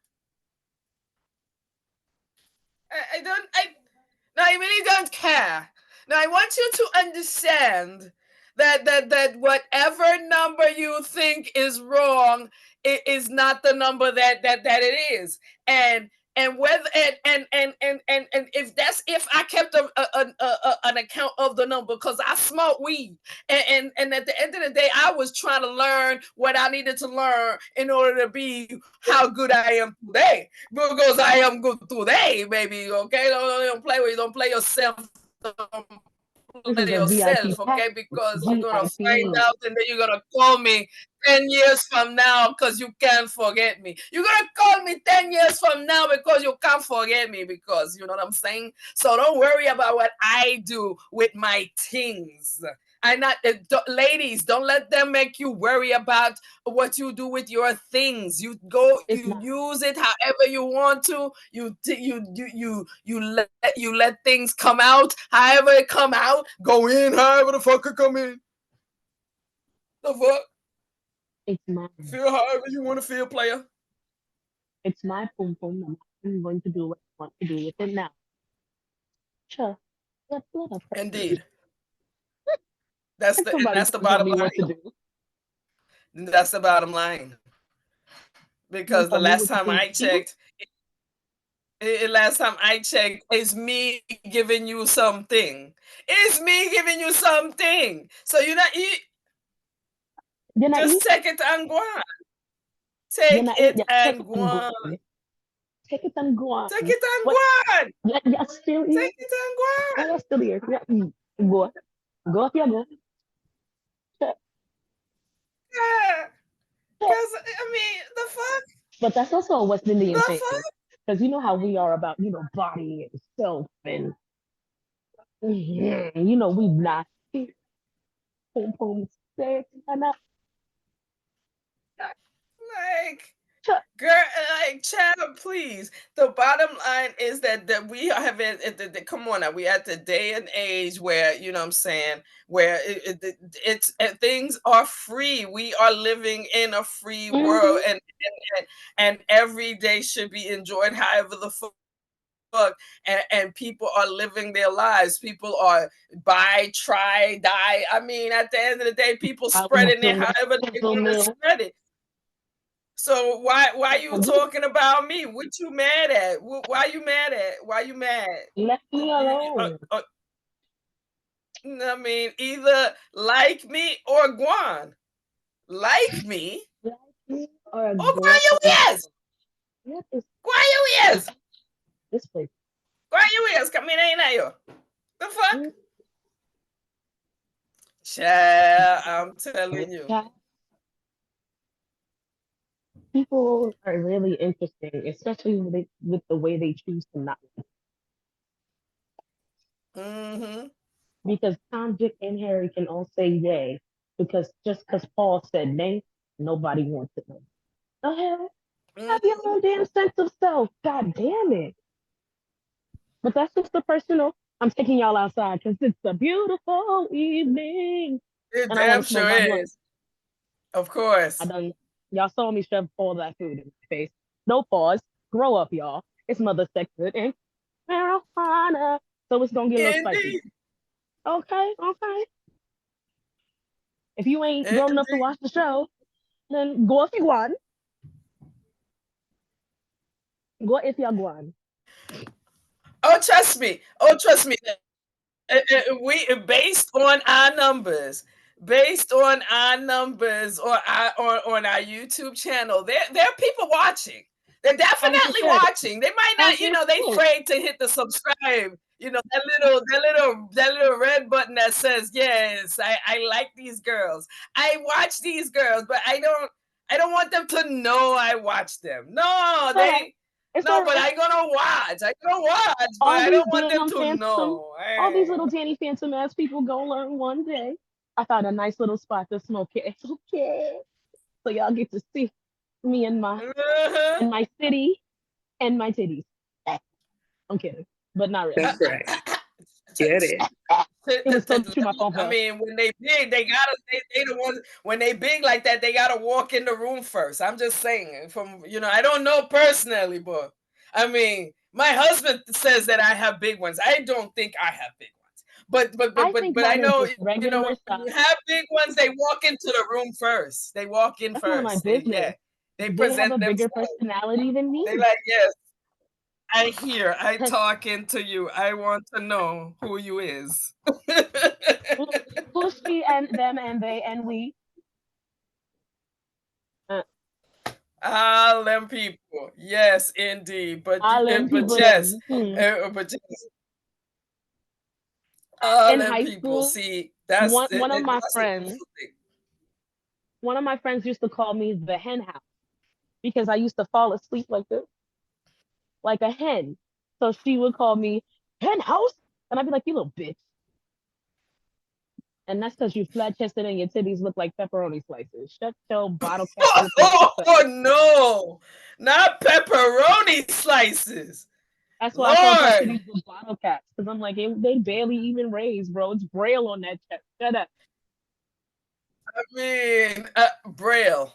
I don't. No, I really don't care. Now I want you to understand that whatever number you think is wrong, it is not the number that it is. And whether and if I kept an account of the number because I smoke weed and at the end of the day I was trying to learn what I needed to learn in order to be how good I am today because I am good today, baby. Okay, don't play with, don't play yourself. Don't This is play a VIP yourself, okay? package. Because you're gonna find VIP. out, and then you're gonna call me 10 years from now because you can't forget me. You're gonna call me 10 years from now because you can't forget me. Because you know what I'm saying. So don't worry about what I do with my things. I not ladies, don't let them make you worry about what you do with your things. You go, It's you not. use it however you want to. You let things come out however it come out. Go in however the fuck it come in. The fuck. It's mine. Feel however you want to feel, player. It's my pum pum. I'm going to do what I want to do with it now. Sure. Let us Indeed. somebody That's the can tell bottom me what to line. do. That's the bottom line. You Because the tell me last what to time do. I checked, it's me giving you something. It's me giving you something. So you You're not just eat. take it and go on. You're Take not eat. it Yeah, take and it go and go on. on. Take it and go on. Take it and What? go on. Yeah, you're still here. Take it and go Yeah, on. you're still here. Yeah. Go. Go if you go. Sure. Yeah. Sure. Because, I mean, the fuck? But that's also a West The Indian thing. fuck? Because you know how we are about, body and self and, we not pum pum sex and that. Like, Sure. girl, like, child, please. The bottom line is that we have it, come on now. We at the day and age where, you know what I'm saying, where it's things are free. We are living in a free world, Mm-hmm. and every day should be enjoyed however the fuck. And people are living their lives. People are buy, try, die. I mean, at the end of the day, people I was spreading it doing however a they sizzle want to mill. spread it. So why you Just talking about me? What you mad at? Why you mad at? Why you mad? left me alone. I mean, either like me or Guan. Like me Like me or or go Guan up you on the is. What is Guan you is. this place? Guan you is. Camina na yo. The fuck? Mm, Child, I'm telling you. Yeah. People are really interesting, especially with the way they choose to not. Mm-hmm. Because Tom, Dick, and Harry can all say yay, because just because Paul said nay, nobody wants it. No. The hell? Have your Mm-hmm. own damn sense of self. God damn it. But that's just the personal. I'm taking y'all outside because it's a beautiful evening. It And I want damn to smoke sure my blunt. is. Of I course. done. Y'all saw me shove all that food in my face. No pause. Grow up, y'all. It's mother sexhood and marijuana. So it's gonna get a little spicy. Indeed. Okay, okay. If you ain't grown enough to Indeed. watch the show, then go if you want. Go if you want. Oh, trust me. Oh, trust me. We based on our numbers, or on our YouTube channel, there are people watching. They're As you definitely should. watching. They might As not, you they should. afraid to hit the subscribe. That little red button that says yes. I like these girls. I watch these girls, but I don't want them to know I watch them. No, It's all right. It's no, all but right. I'm gonna watch. I'm gonna watch, but All I these don't want them damn to phantom, know. all these little Danny Phantom ass people gonna learn one day. I found a nice little spot to smoke it. It's okay. So y'all get to see me and Uh-huh. my city and my titties. I'm kidding, but not really. That's right. Get it. It was so true. My phone I fell. mean, when they big, they the ones when they big like that, they gotta walk in the room first. I'm just saying, I don't know personally, but I mean, my husband says that I have big ones. I don't think I have big ones, I think but I mine are know, just regular when size. you have big ones, they walk into the room first. They walk in That's none of my first. business. They They have present a bigger themselves. personality than They me. like, yes, I Cause talking to you. I want to know who you is. who she and them and they and we. Uh, All them people. Yes, indeed. all them But people yes, them. but just all In them high people. school, See, that's one of my that's a friends, beautiful thing. used to call me the hen house because I used to fall asleep like this, like a hen. So she would call me hen house, and I'd be like, "You little bitch." And that's because you flat chested and your titties look like pepperoni slices. Shut your bottle cap looking ass up. Oh no, not pepperoni slices. That's why I called my Lord, titties the bottle caps because I'm like, they barely even raise, bro. It's braille on that chest. Shut up. I mean, Braille,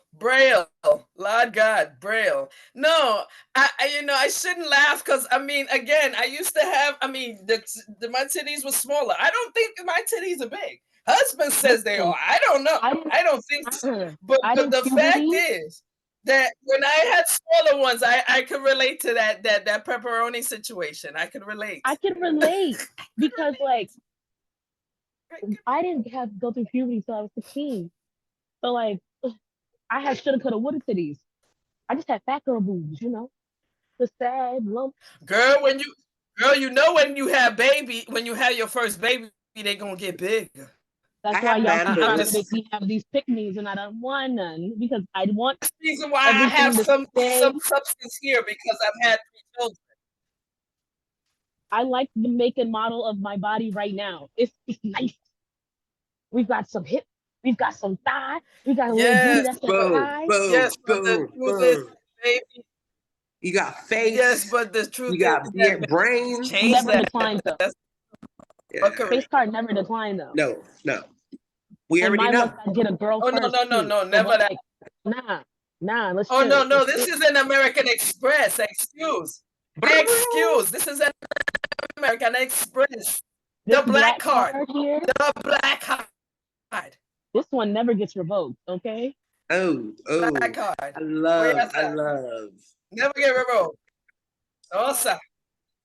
Lord God, Braille. No, I shouldn't laugh because I mean, again, I used to have. I mean, my titties were smaller. I don't think my titties are big. Husband says they are. Listen, I don't know. I didn't, I don't think so. But I but didn't the fact puberty. is that when I had smaller ones, I could relate to that pepperoni situation. I could relate. I can relate I could because like relate. I didn't have go through puberty till I was 16. So like I had shoulda coulda woulda titties. I just had fat girl boobs, the sad lump. Girl, when you have your first baby, they gonna get bigger. I That's why have y'all man keep I'm trying to boobs. make just me have these pick me's and I don't want none because I want That's the reason why I have everything to some stay. substance here because I've had 3 children. I like the make and model of my body right now. It's nice. We've got some hip, we've got some thigh, we got a little booty Yes, that's at the Boom, thigh. boom, yes, but the boom, truth is, boom. baby, You got yes, face. but the truth You is got that beard, babies brains. change Never that. declined though. That's what Yeah. Face correct. card never declined though. No, no. We And already my luck, know. I'd get a girl Oh no, first no, no, too. no, So never we're that. like, nah, let's Oh no, chill. no, Let's this chill. is an American Express. Excuse. This is an American Express. This The black black card. card here, The black card. this one never gets revoked, okay? Oh, Black oh. card. I Oh love, yes, I sir. love. Never get revoked. Oh sir.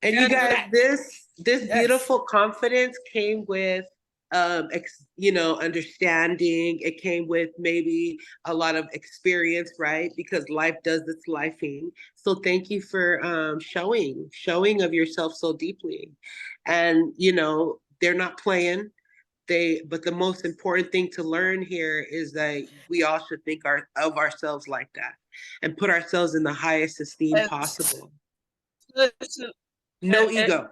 And you Can't do guys, that. this Yes. beautiful confidence came with understanding. It came with maybe a lot of experience, right? Because life does its lifing. So thank you for showing of yourself so deeply. And they're not playing. but the most important thing to learn here is that we all should think of ourselves like that and put ourselves in the highest esteem possible. No ego.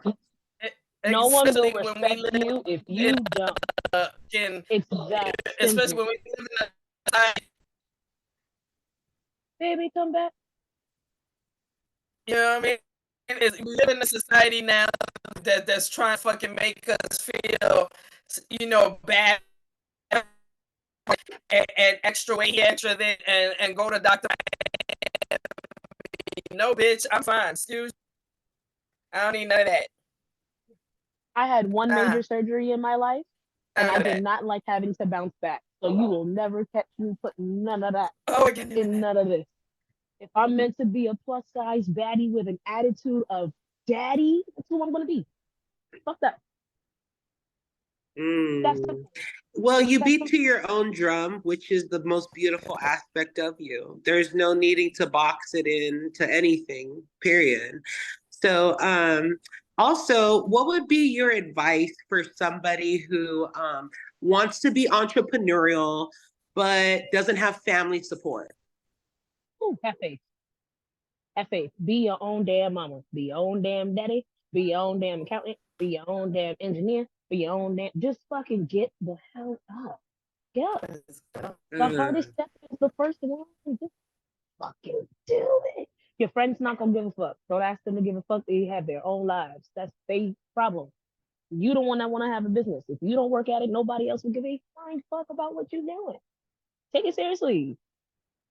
No one will Especially when we respect live you if in, you don't. in It's that especially simple. when we live in a society, Baby, come back. you know what I mean? We live in a society now that's trying to fucking make us feel, bad and extra weight here, extra this, and go to doctor. No, bitch, I'm fine. Excuse. I don't need none of that. I had one Nah, major surgery in my life, and none I of did that. not like having to bounce back. So you will never catch me putting none of that Oh, again, none of in that. none of this. If I'm meant to be a plus size baddie with an attitude of daddy, that's who I'm gonna be. Fuck that. That's Mm. simple. Well, you That's beat to simple. your own drum, which is the most beautiful aspect of you. There's no needing to box it in to anything, period. So, also, what would be your advice for somebody who wants to be entrepreneurial but doesn't have family support? Ooh, have faith. Have faith. Be your own damn mama. Be your own damn daddy. Be your own damn accountant. Be your own damn engineer. Be your own damn. Just fucking get the hell up. Get up. The hardest Mm, step is the first one. Just fucking do it. Your friend's not gonna give a fuck. Don't ask them to give a fuck. They have their own lives. That's their problem. You the one that want to have a business. If you don't work at it, nobody else will give a flying fuck about what you're doing. Take it seriously.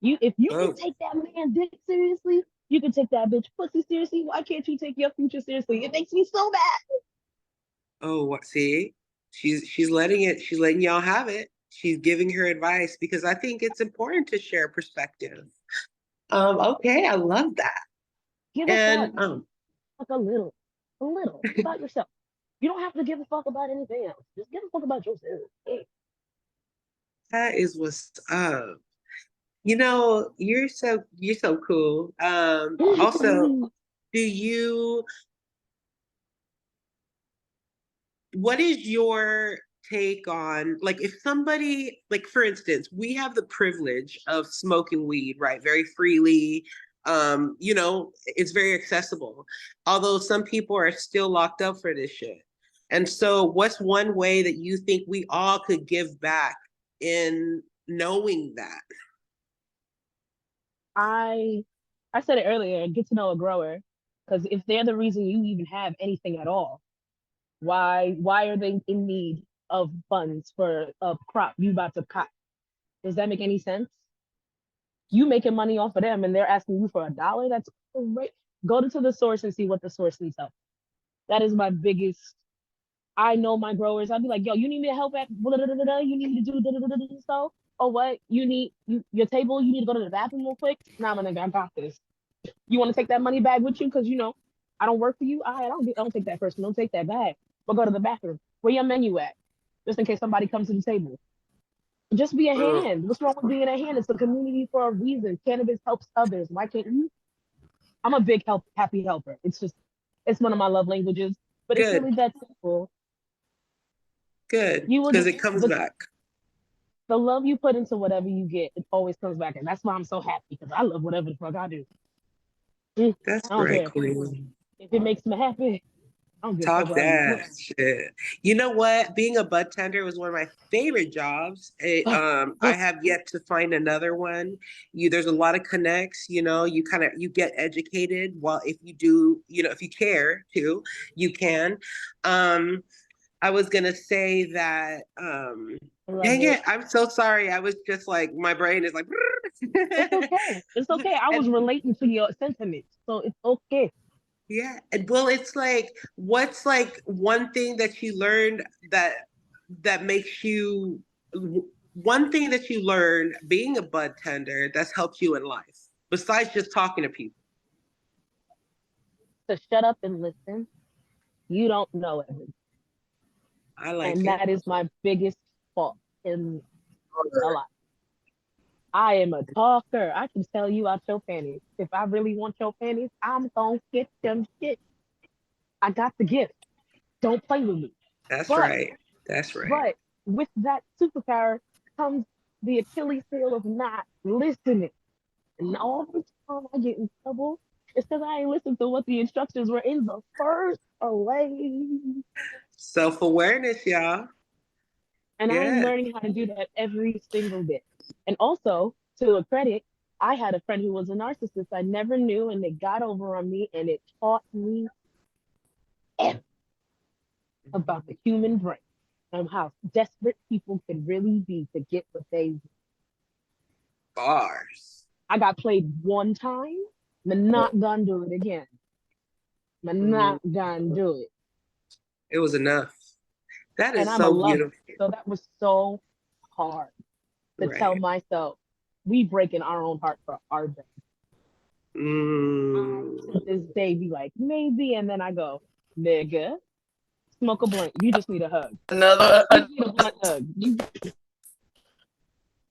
If you can oh, take that man dick seriously, you can take that bitch pussy seriously. Why can't you take your future seriously? It makes me so mad. oh, what? See, she's letting y'all have it. She's giving her advice because I think it's important to share perspective. Okay, I love that. Give a fuck, And like a little about yourself. You don't have to give a fuck about anything else. Just give a fuck about yourself. Hey. that is what's up. You're so cool. Also, do you what is your take on, like, if somebody, like, for instance, we have the privilege of smoking weed, right, very freely. It's very accessible, although some people are still locked up for this shit. And so what's one way that you think we all could give back in knowing that? I I said it earlier, get to know a grower. Because if they're the reason you even have anything at all, why are they in need of funds for a crop you about to cut? Does that make any sense? You making money off of them and they're asking you for $1? That's great. Go to the source and see what the source needs help. That is my biggest. I know my growers. I'd be like, yo, you need me to help at blah, blah, blah, blah, you need me to do so. Oh, what? Your table, you need to go to the bathroom real quick. Nah, my nigga, I got this. You want to take that money bag with you? Because I don't work for you. I don't take that person. Don't take that bag. But go to the bathroom. Where your menu at? Just in case somebody comes to the table. Just be a Mm, hand. What's wrong with being a hand? It's a community for a reason. Cannabis helps others. Why can't you? I'm a big happy helper. It's one of my love languages. But it's good, really that simple. good, You will because get it comes back. the love you put into whatever you get. It always comes back, and that's why I'm so happy because I love whatever the fuck I do. That's I don't right, care queen. if it makes me happy. I don't give a fuck Talk what I do. that shit. You know what? Being a bud tender was one of my favorite jobs. I have yet to find another one. There's a lot of connects. You get educated. While if you do, if you care to, you can. I was gonna say that. I love Dang it. it! I'm so sorry. I was just like my brain is like. It's okay. It's okay. I was and relating to your sentiments, so it's okay. Yeah. And well, it's like, what's like one thing that you learned that makes you one thing that you learned being a bud tender that's helped you in life, besides just talking to people? To shut up and listen. You don't know everything, I like and it. that is my biggest fault in a lot. I am a talker. I can tell you out your panties. If I really want your panties, I'm gonna get them shit. I got the gift. Don't play with me. That's But right. That's right. but with that superpower comes the Achilles heel of not listening. And all the time I get in trouble, it's because I ain't listened to what the instructions were in the first place. Self-awareness, y'all. And I'm Yeah. learning how to do that every single day. And also, to a credit, I had a friend who was a narcissist I never knew, and they got over on me, and it taught me everything about the human brain and how desperate people can really be to get what they want. Bars. I got played one time, I'm not gonna do it again. I'm not gonna do it. It was enough. That And is I'm a so lover. beautiful. So that was so hard to tell Right. myself, we breaking our own heart for our best. To this day be like, maybe, and then I go, nigga, smoke a blunt. You just need a hug. Another. You need a blunt hug. You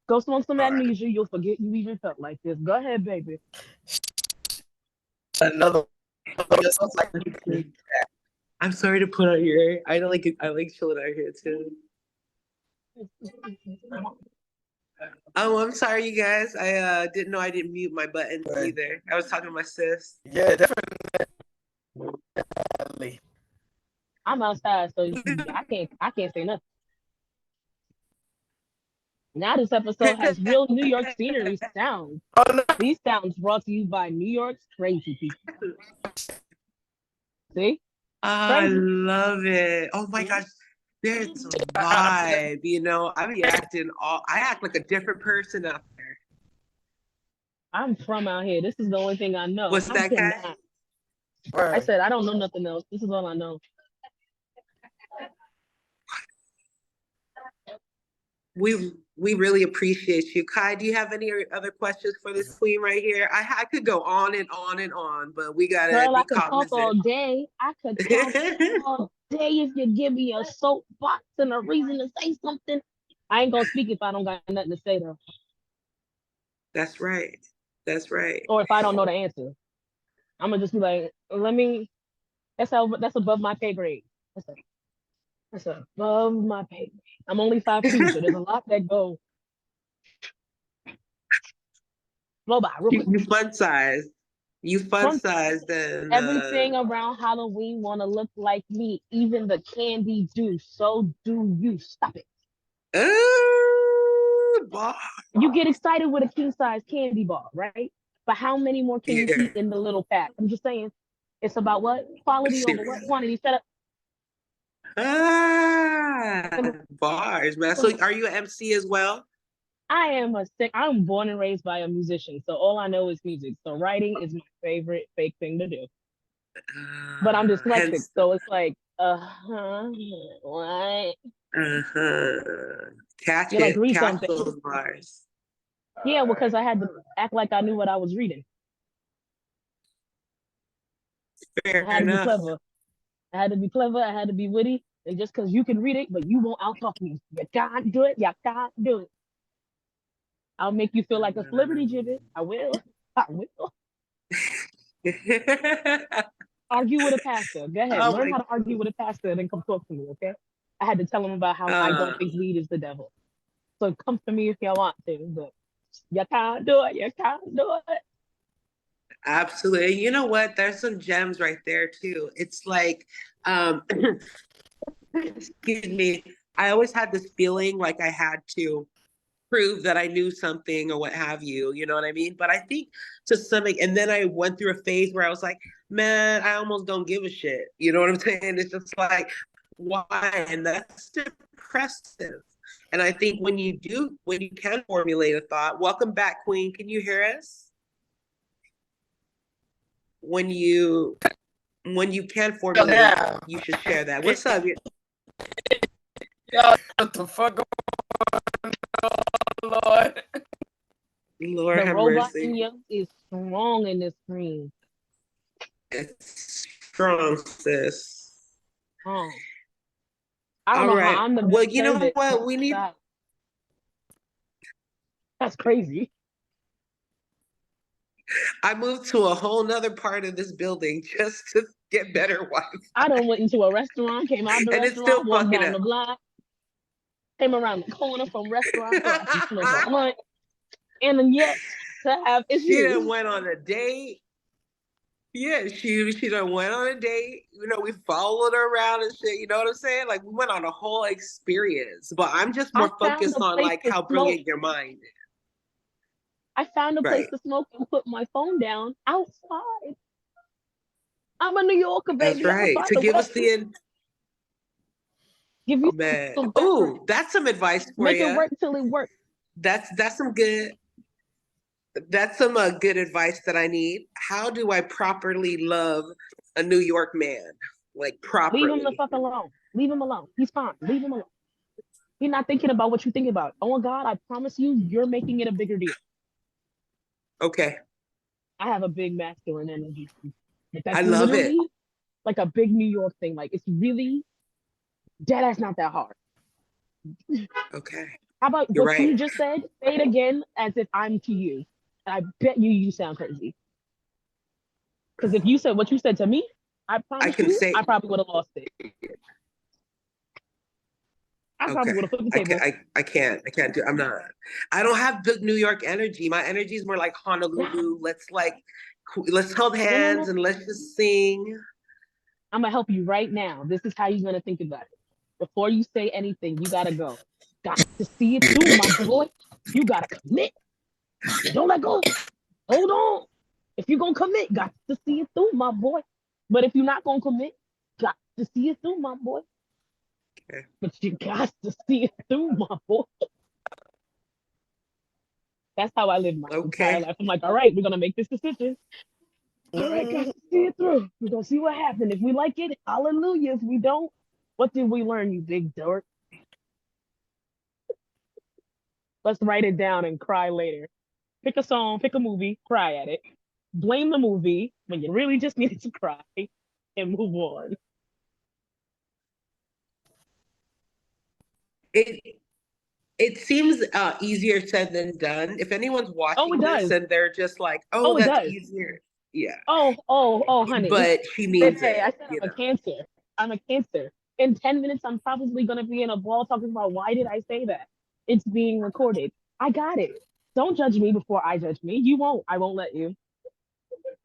go smoke some All right. amnesia. You'll forget you even felt like this. Go ahead, baby. Another. I'm sorry to put out your hair. I like chilling out here too. Oh, I'm sorry, you guys. I didn't know I didn't mute my buttons either. I was talking to my sis. Yeah, definitely. I'm outside, so I can't say nothing. Now this episode has real New York scenery sounds. Oh, no. These sounds brought to you by New York's crazy people. See? I love it. Oh my gosh. There's a vibe, you know. I act like a different person out there. I'm from out here. This is the only thing I know. What's that, guy? I said I don't know nothing else. This is all I know. We really appreciate you. Kai, do you have any other questions for this queen right here? I could go on and on and on, but we gotta Girl, be I could talk all cognizant. day. I could talk all day if you give me a soapbox and a reason to say something. I ain't gonna speak if I don't got nothing to say though. That's right. That's right. Or if I don't know the answer. I'm gonna just be like, that's above my pay grade. That's above my pay grade. I'm only 5'2", so there's a lot that go. Blow by real quick. You fun size. You fun size then. Everything around Halloween want to look like me. Even the candy do. So do you. Stop it. You get excited with a king size candy bar, right? But how many more can you keep in the little pack? I'm just saying, it's about what? Quality over what? Quantity. Shut up. Bars, man. So are you an MC as well? I'm born and raised by a musician, so all I know is music. So writing is my favorite fake thing to do. But I'm dyslexic, so it's like, what? Catch you it. Like, read Catch something. those bars. Yeah, because I had to act like I knew what I was reading. Fair I had enough. to be clever. I had to be clever. I had to be witty. And just because you can read it, but you won't out-talk me. You can't do it. You can't do it. I'll make you feel like a celebrity, Gibbet. I will. I will. Argue with a pastor. Go ahead. Learn how to argue with a pastor and then come talk to me, okay? I had to tell him about how I don't think weed is the devil. So come to me if you want to, but you can't do it. You can't do it. Absolutely. You know what? There's some gems right there too. It's like, excuse me, I always had this feeling like I had to prove that I knew something or what have you, you know what I mean? But I think to some, and then I went through a phase where I was like, man, I almost don't give a shit. You know what I'm saying? It's just like, why? And that's depressive. And I think when you can formulate a thought, welcome back, Queen. Can you hear us? When you can formulate, you should share that. What's up? Y'all, what the fuck going on, Lord? Lord the have robot mercy. in you is strong in this screen. It's strong, sis. Oh. I don't know how I'm the well, you know what? We need. That's crazy. I moved to a whole nother part of this building just to get better Wi-Fi. I done went into a restaurant, came out the and restaurant, it's still walked fucking down up. the block. Came around the corner from restaurant so I can smoke a blunt, and then yet to have She issues. done went on a date. Yeah, she done went on a date. You know, we followed her around and shit. You know what I'm saying? Like we went on a whole experience. But I'm just I more found focused a on place like to how smoke. brilliant your mind is. I found a place Right. to smoke and put my phone down outside. I'm a New Yorker, That's baby. right. Outside To the give us West. the Give oh you man. some Oh, pepper. that's some advice for Make it you. work till it works. That's some good. That's some good advice that I need. How do I properly love a New York man? Like Leave him the properly. fuck alone. Leave him alone. He's fine. Leave him alone. He's not thinking about what you think about. Oh God, I promise you, you're making it a bigger deal. Okay. I have a big masculine energy, but I that's love it. literally like a big New York thing. Like it's really dead ass not that hard. Okay. How about You're what right. you just said? Say it again as if I'm to you. And I bet you sound crazy. Because if you said what you said to me, I I promise can you, I say probably would have lost it. I probably okay. would have flipped the I can table. I can't. I can't do I'm not. I don't have big New York energy. My energy is more like Honolulu. Let's hold hands No. and let's just sing. I'm gonna help you right now. This is how you're gonna think about it. Before you say anything, you gotta go. Got to see it through, my boy. You gotta commit. Don't let go. Hold on. If you're gonna commit, got to see it through, my boy. But if you're not gonna commit, got to see it through, my boy. Okay. But you got to see it through, my boy. That's how I live my entire Okay. life. I'm like, all right, we're gonna make this decision. All right, got to see it through. We're gonna see what happens. If we like it, hallelujah. If we don't, what did we learn, you big dork? Let's write it down and cry later. Pick a song, pick a movie, cry at it. Blame the movie when you really just needed to cry and move on. It it seems easier said than done. If anyone's Oh, it watching this does. and they're just like, "Oh, Oh, it that's does. easier." Yeah. Oh, honey. But she But means hey, it, I said you I'm a know. cancer. I'm a cancer. In 10 minutes, I'm probably going to be in a ball talking about why did I say that? It's being recorded. I got it. Don't judge me before I judge me. You won't. I won't let you.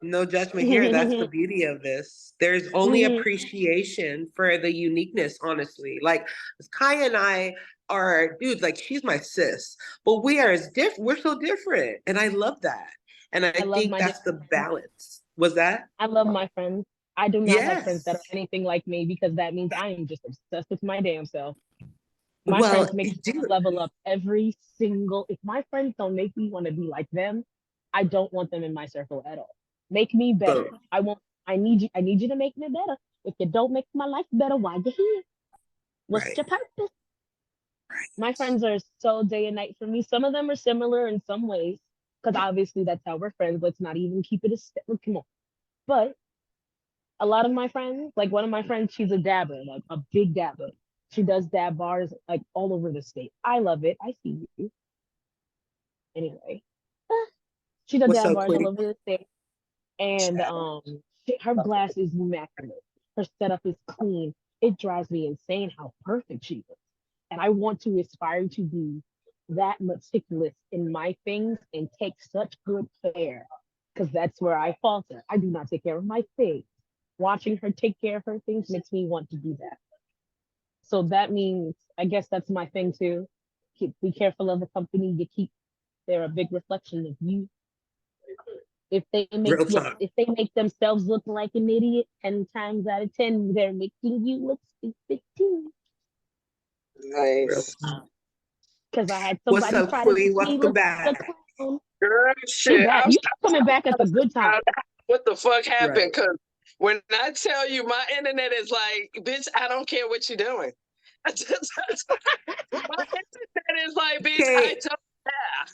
No judgment here. That's the beauty of this. There's only appreciation for the uniqueness, honestly. Like Kaya and I are, dude, like she's my sis, but we are as different. We're so different. And I love that. And I I love think my that's the different friends. balance. Was that? I love my friends. I do not have friends that are Yes. anything like me because that means I am just obsessed with my damn self. My friends Well, make me want to dude, level up every single. If my friends don't make me want to be like them, I don't want them in my circle at all. Make me better. boom. I want. I need you. I need you to make me better. If you don't make my life better, why you here? What's Right. your purpose? My Right. friends are so day and night for me. Some of them are similar in some ways, because obviously that's how we're friends. Let's not even keep it a step. Come on. But a lot of my friends, like one of my friends, she's a dabber, like a big dabber. She does dab bars like all over the state. I love it. I see you. Anyway, she does What's dab up, bars all Queen? over the state, and her glass is immaculate. Her setup is clean. It drives me insane how perfect she is, and I want to aspire to be that meticulous in my things and take such good care, because that's where I falter. I do not take care of my things. Watching her take care of her things makes me want to do that. So that means, I guess that's my thing too. Be careful of the company you keep. They're a big reflection of you. Real talk. If they make themselves look like an idiot 10 times out of 10, they're making you look stupid too. Real Nice. talk. Because I had What's somebody up, try to make Queen? me Welcome look like back. a clown. Girl, They shit. bad. You coming back at the good time. What the fuck Right. happened? Because when I tell you my internet is like, bitch, I don't care what you're doing. My internet is like, bitch, I Okay. don't care.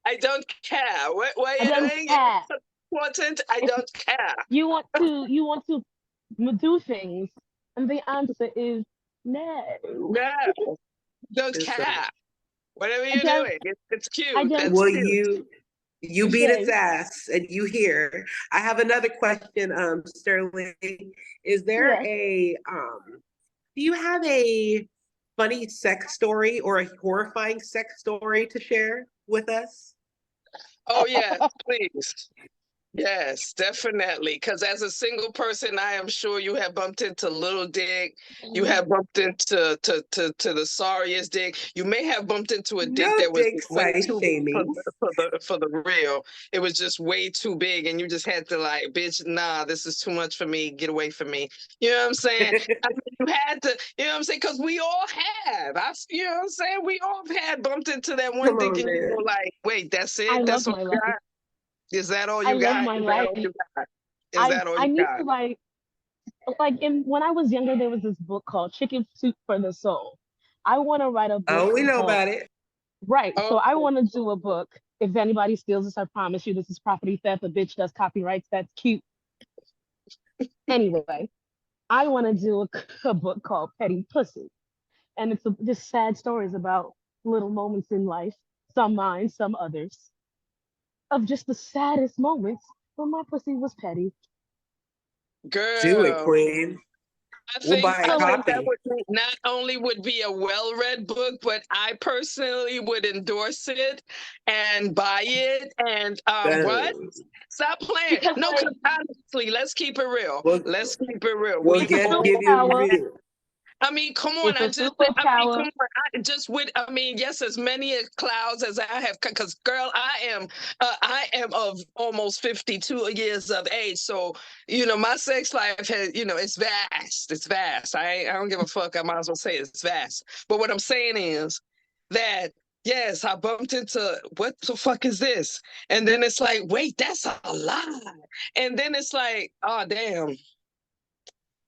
I don't care. What I you're don't doing is care. important. I don't care. You want to do things, and the answer is no. No, don't It's a, care. Whatever I you're don't. doing, it's I cute. don't. That's well, cute. you beat its Okay. ass, and you here. I have another question, Sterling. Is there Yes. a do you have a funny sex story or a horrifying sex story to share with us? Oh yes, please. Yes, definitely. Because as a single person, I am sure you have bumped into Little Dick. You have bumped into to the sorriest dick. You may have bumped into a dick No that was dick way size too big shaming. for the real. It was just way too big, and you just had to like, bitch, nah, this is too much for me. Get away from me. You know what I'm saying? I mean, you had to. You know what I'm saying? Because we all have. You know what I'm saying? We all had bumped into that one Come dick, on, and you man. go like, wait, that's I it? love That's all my you life. got? Is that all I you love got? my Is that life. all you got? Is that all I you need got? to like when I was younger, there was this book called Chicken Soup for the Soul. I want to write a book Oh, we know called about it. right. Oh, So I want to do a book. If anybody steals this, I promise you this is property theft. A bitch does copyrights. That's cute. Anyway, I want to do a book called Petty Pussy, and it's just sad stories about little moments in life, some mine, some others, of just the saddest moments when my pussy was petty. Do it, girl. Queen. We'll buy a So like, That copy. would not only would be a well-read book, but I personally would endorse it and buy it. And what? Done. Stop playing. because No, like because honestly, let's keep it real. We'll, Let's keep it real. we'll We it's a give all you a superpower. review. I mean, come on. It's a I mean, superpower. come on. Just with, I mean, yes, as many clouds as I have, because girl, I am of almost 52 years of age. So, you know, my sex life has, you know, it's vast. It's vast. I don't give a fuck. I might as well say it's vast. But what I'm saying is that, yes, I bumped into what the fuck is this? And then it's like, wait, that's a lie. And then it's like, oh, damn.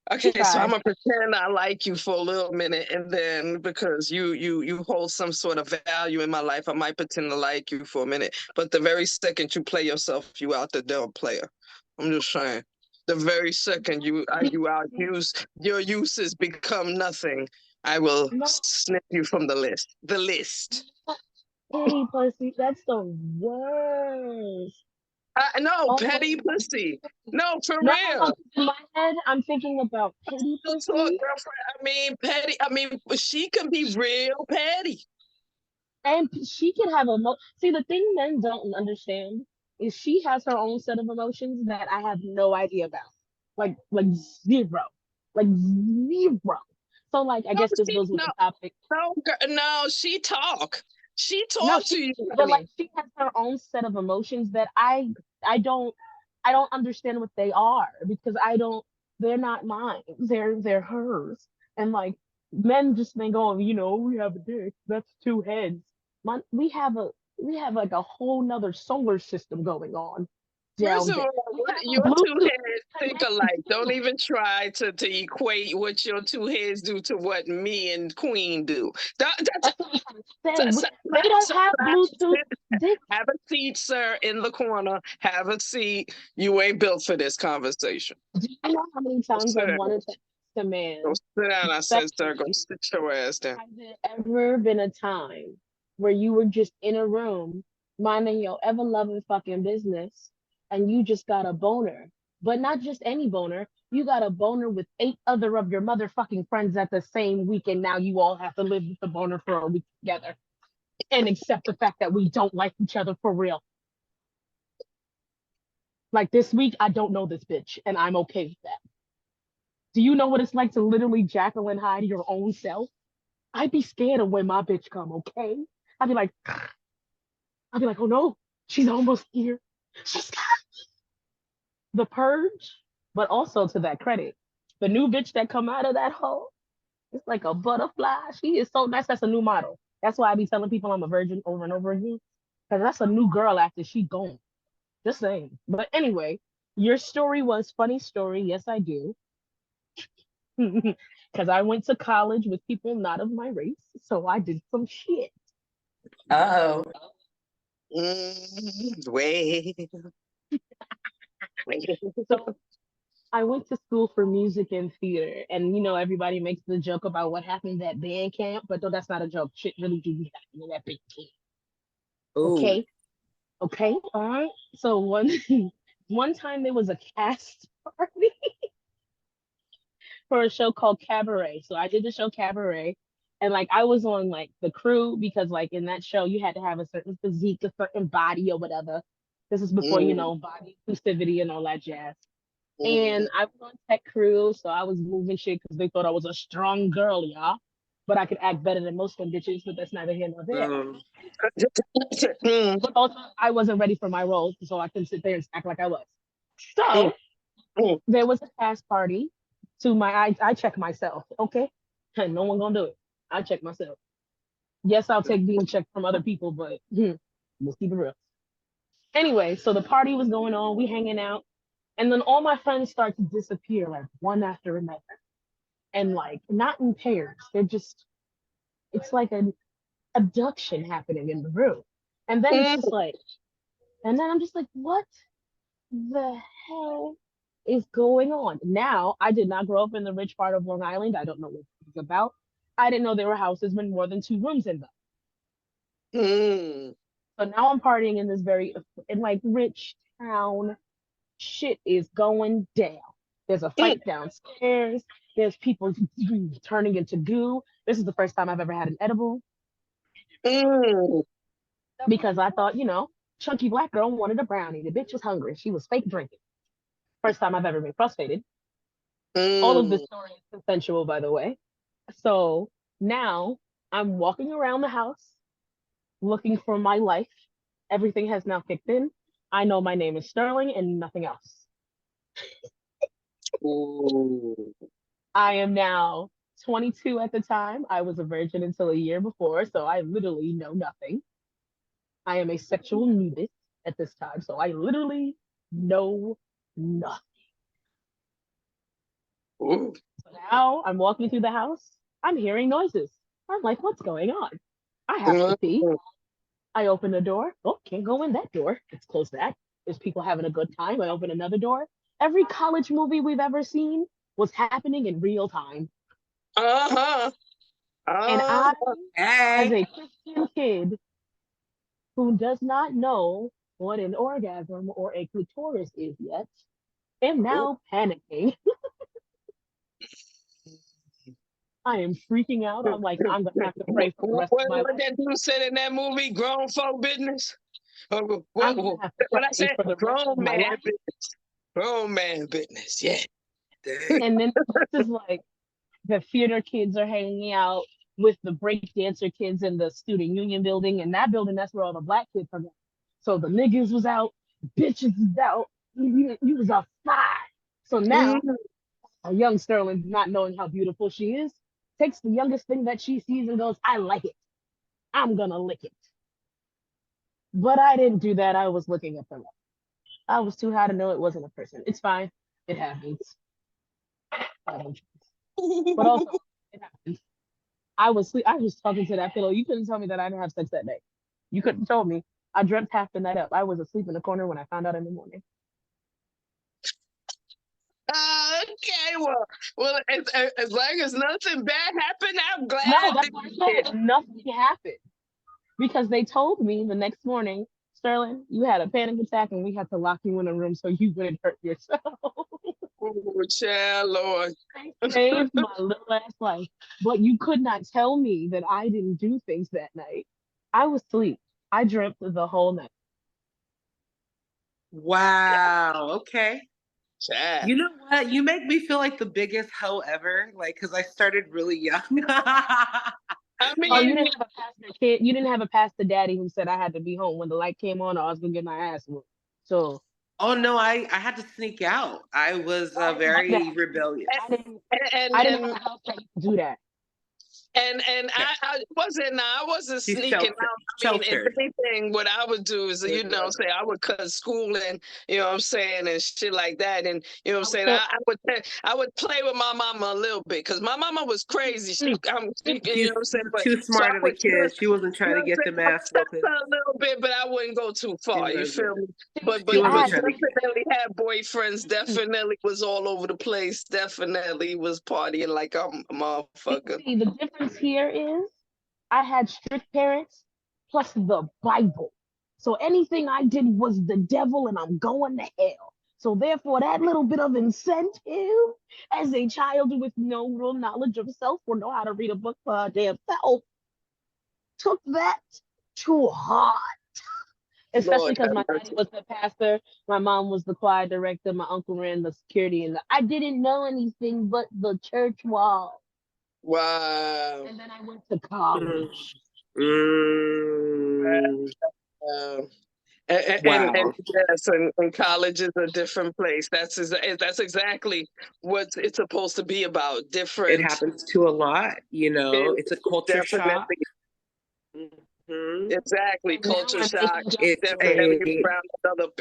You Okay, so I'm try. gonna pretend I like you for a little minute, and then because you hold some sort of value in my life, I might pretend to like you for a minute. But the very second you play yourself, you out the door, player. I'm just saying. The very second you out use your uses become nothing, I will No, snip you from the list. The list. petty pussy. That's the worst. No, Oh my petty god. pussy. No, for No, real. in my head, I'm thinking about petty Real talk, pussy, girlfriend. I mean, petty. I mean, she can be real petty. and she can have See, the thing men don't understand is she has her own set of emotions that I have no idea about. Like zero, like zero. So like, I No, guess this she goes with no the topic. no no. She talk. She No, talk to she, you, but like honey. she has her own set of emotions that I don't I don't understand what they are because I don't they're not mine. They're hers. And like men just think, oh, we have a dick. That's two heads. We have like a whole nother solar system going on First down of there. all, We what have a your two Bluetooth heads think connected alike. Don't too. even try to equate what your two heads do to what me and Queen do. That's what I'm trying to say. They don't have Bluetooth dick. Have a seat, sir, in the corner. Have a seat. You ain't built for this conversation. Do you know how many Go times sit I've down. wanted to ask a Go man, sit down. I said, sir, go respectfully, sit your ass down. has there ever been a time where you were just in a room minding your ever loving fucking business and you just got a boner? But not just any boner, you got a boner with 8 other of your motherfucking friends at the same week, and now you all have to live with the boner for a week together and accept the fact that we don't like each other for real. Like this week, I don't know this bitch, and I'm okay with that. Do you know what it's like to literally Jekyll and Hyde your own self? I'd be scared of when my bitch come, okay? I'd be like, oh no, she's almost here. She's got the purge. But also to that credit, the new bitch that come out of that hole, it's like a butterfly. She is so nice. That's a new model. That's why I be telling people I'm a virgin over and over again. Because that's a new girl after she gone. Just saying. But anyway, your story was funny story. Yes, I do. Because I went to college with people not of my race. So I did some shit. Oh. Wait. So I went to school for music and theater, and everybody makes the joke about what happened at band camp, but though that's not a joke. Shit really do be happening at band camp. Ooh. Okay, okay, all right. So one time there was a cast party for a show called Cabaret. So I did the show Cabaret, And like I was on like the crew because like in that show you had to have a certain physique, a certain body or whatever. This is before, you Mm, know, body inclusivity and all that jazz. mm, And I was on tech crew, so I was moving shit because they thought I was a strong girl, y'all. But I could act better than most of them bitches, but that's neither here nor there. Mm. mm, But also, I wasn't ready for my role, so I couldn't sit there and act like I was. mm, So mm. there was a cast party to my I check myself, okay? And no one gonna do it. I check myself. Yes, I'll take being checked from other people, but let's keep it real. Anyway, so the party was going on, we hanging out, and then all my friends start to disappear like one after another. And like not in pairs. They're just it's like an abduction happening in the room. And then it's just like and then I'm just like, what the hell is going on? Now, I did not grow up in the rich part of Long Island. I don't know what it's about. I didn't know there were houses with more than two rooms in them. Mm. So now I'm partying in this very in like rich town. Shit is going down. There's a Mm, fight downstairs. There's people turning into goo. This is the first time I've ever had an edible mm, because I thought, you know, chunky black girl wanted a brownie. The bitch was hungry. She was fake drinking. First time I've ever been frustrated. All of this mm. story is consensual, by the way. So now I'm walking around the house looking for my life. Everything has now kicked in. I know my name is Sterling and nothing else. Ooh. I am now 22 at the time. I was a virgin until a year before, so I literally know nothing. I am a sexual nudist at this time, so I literally know nothing. Ooh. So now I'm walking through the house. I'm hearing noises. I'm like, what's going on? I have to Mm, pee. I open the door. Oh, can't go in that door. Let's close that. There's people having a good time. I open another door. Every college movie we've ever seen was happening in real time. uh-huh. And Uh-huh. I, as Hey. a Christian kid who does not know what an orgasm or a clitoris is yet, am Ooh. now panicking. I am freaking out. I'm like, I'm gonna have to pray for the rest of my What life. that dude said in that movie, grown folk business? I'm gonna have to What I pray said, for the rest grown of my man life. business. Grown man business, yeah. Dang. And then this is like the theater kids are hanging out with the break dancer kids in the student union building. And that building, that's where all the black kids are. So the niggas was out, bitches was out, you was outside. So now Mhm. a young Sterling, not knowing how beautiful she is, takes the youngest thing that she sees and goes, I like it. I'm gonna lick it. But I didn't do that. I was looking at them. I was too high to know it wasn't a person. It's fine. It happens. But also, it happens. I was talking to that pillow. You couldn't tell me that I didn't have sex that day. You couldn't tell me. I dreamt half the night up. I was asleep in the corner when I found out in the morning. Okay, well, as long as nothing bad happened, I'm No, glad that's that what you I did. said. Nothing happened because they told me the next morning, Sterling, you had a panic attack and we had to lock you in a room so you wouldn't hurt yourself. Oh, child, Lord. They saved my little ass life. But you could not tell me that I didn't do things that night. I was asleep. I dreamt the whole night. Wow. Okay. Child. You know what? You make me feel like the biggest hoe ever. Like, because I started really young. I Oh, you mean, didn't have a pastor kid. You didn't have a pastor daddy who said I had to be home when the light came on or I was gonna get my ass whooped. So Oh no, I had to sneak out. I was I didn't do that. very rebellious. I didn't. and I didn't have and a house that could do that. and Okay. I wasn't She's sneaking sheltered. out. I mean, if Sheltered. anything, what I would do is, say I would cut school and, what I'm saying, and shit like that. And, what I'm I was saying, so I would play with my mama a little bit because my mama was crazy. She, She's what I'm saying, but too so I smart of a would, kid. She wasn't trying to what I'm get saying, the I would math test whooping. her a little bit, but I wouldn't go too She far. You wasn't. feel me? see, She I But wasn't had trying to get. definitely had boyfriends. Definitely was all over the place. Definitely was partying like I'm a motherfucker. see the difference here is I had strict parents plus the Bible. So anything I did was the devil and I'm going to hell. So therefore, that little bit of incentive as a child with no real knowledge of self or know how to read a book for her damn self took that too hard. Especially Lord because have my daddy mercy. was the pastor, my mom was the choir director, my uncle ran the security, and I didn't know anything but the church wall. Wow. And then I went to college. Mm. Um, Wow. and yes, and college is a different place. That's exactly what it's supposed to be about. It Different. happens to a lot, you know. It It's a culture shock. definitely. Mhm. Exactly, And now culture I'm shock. making jokes It's about it. Definitely getting a around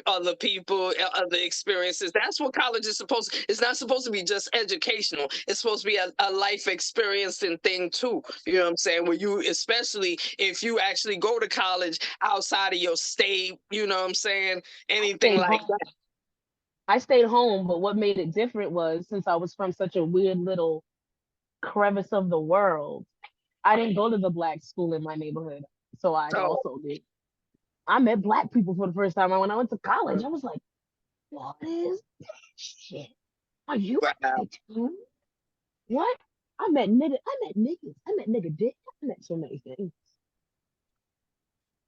other people, other experiences. That's what college is supposed. It's not supposed to be just educational. It's supposed to be a life experiencing thing too. You know what I'm saying? Where you, especially if you actually go to college outside of your state. You know what I'm saying? I Anything stayed like home. that. I stayed home, but what made it different was since I was from such a weird little crevice of the world, I didn't go to the black school in my neighborhood. So I Oh also did. I met black people for the first time. And when I went to college, I was like, what is this shit? Are you wow. black too? What? I met nigga. I met niggas. I met nigga dick. I met so many things.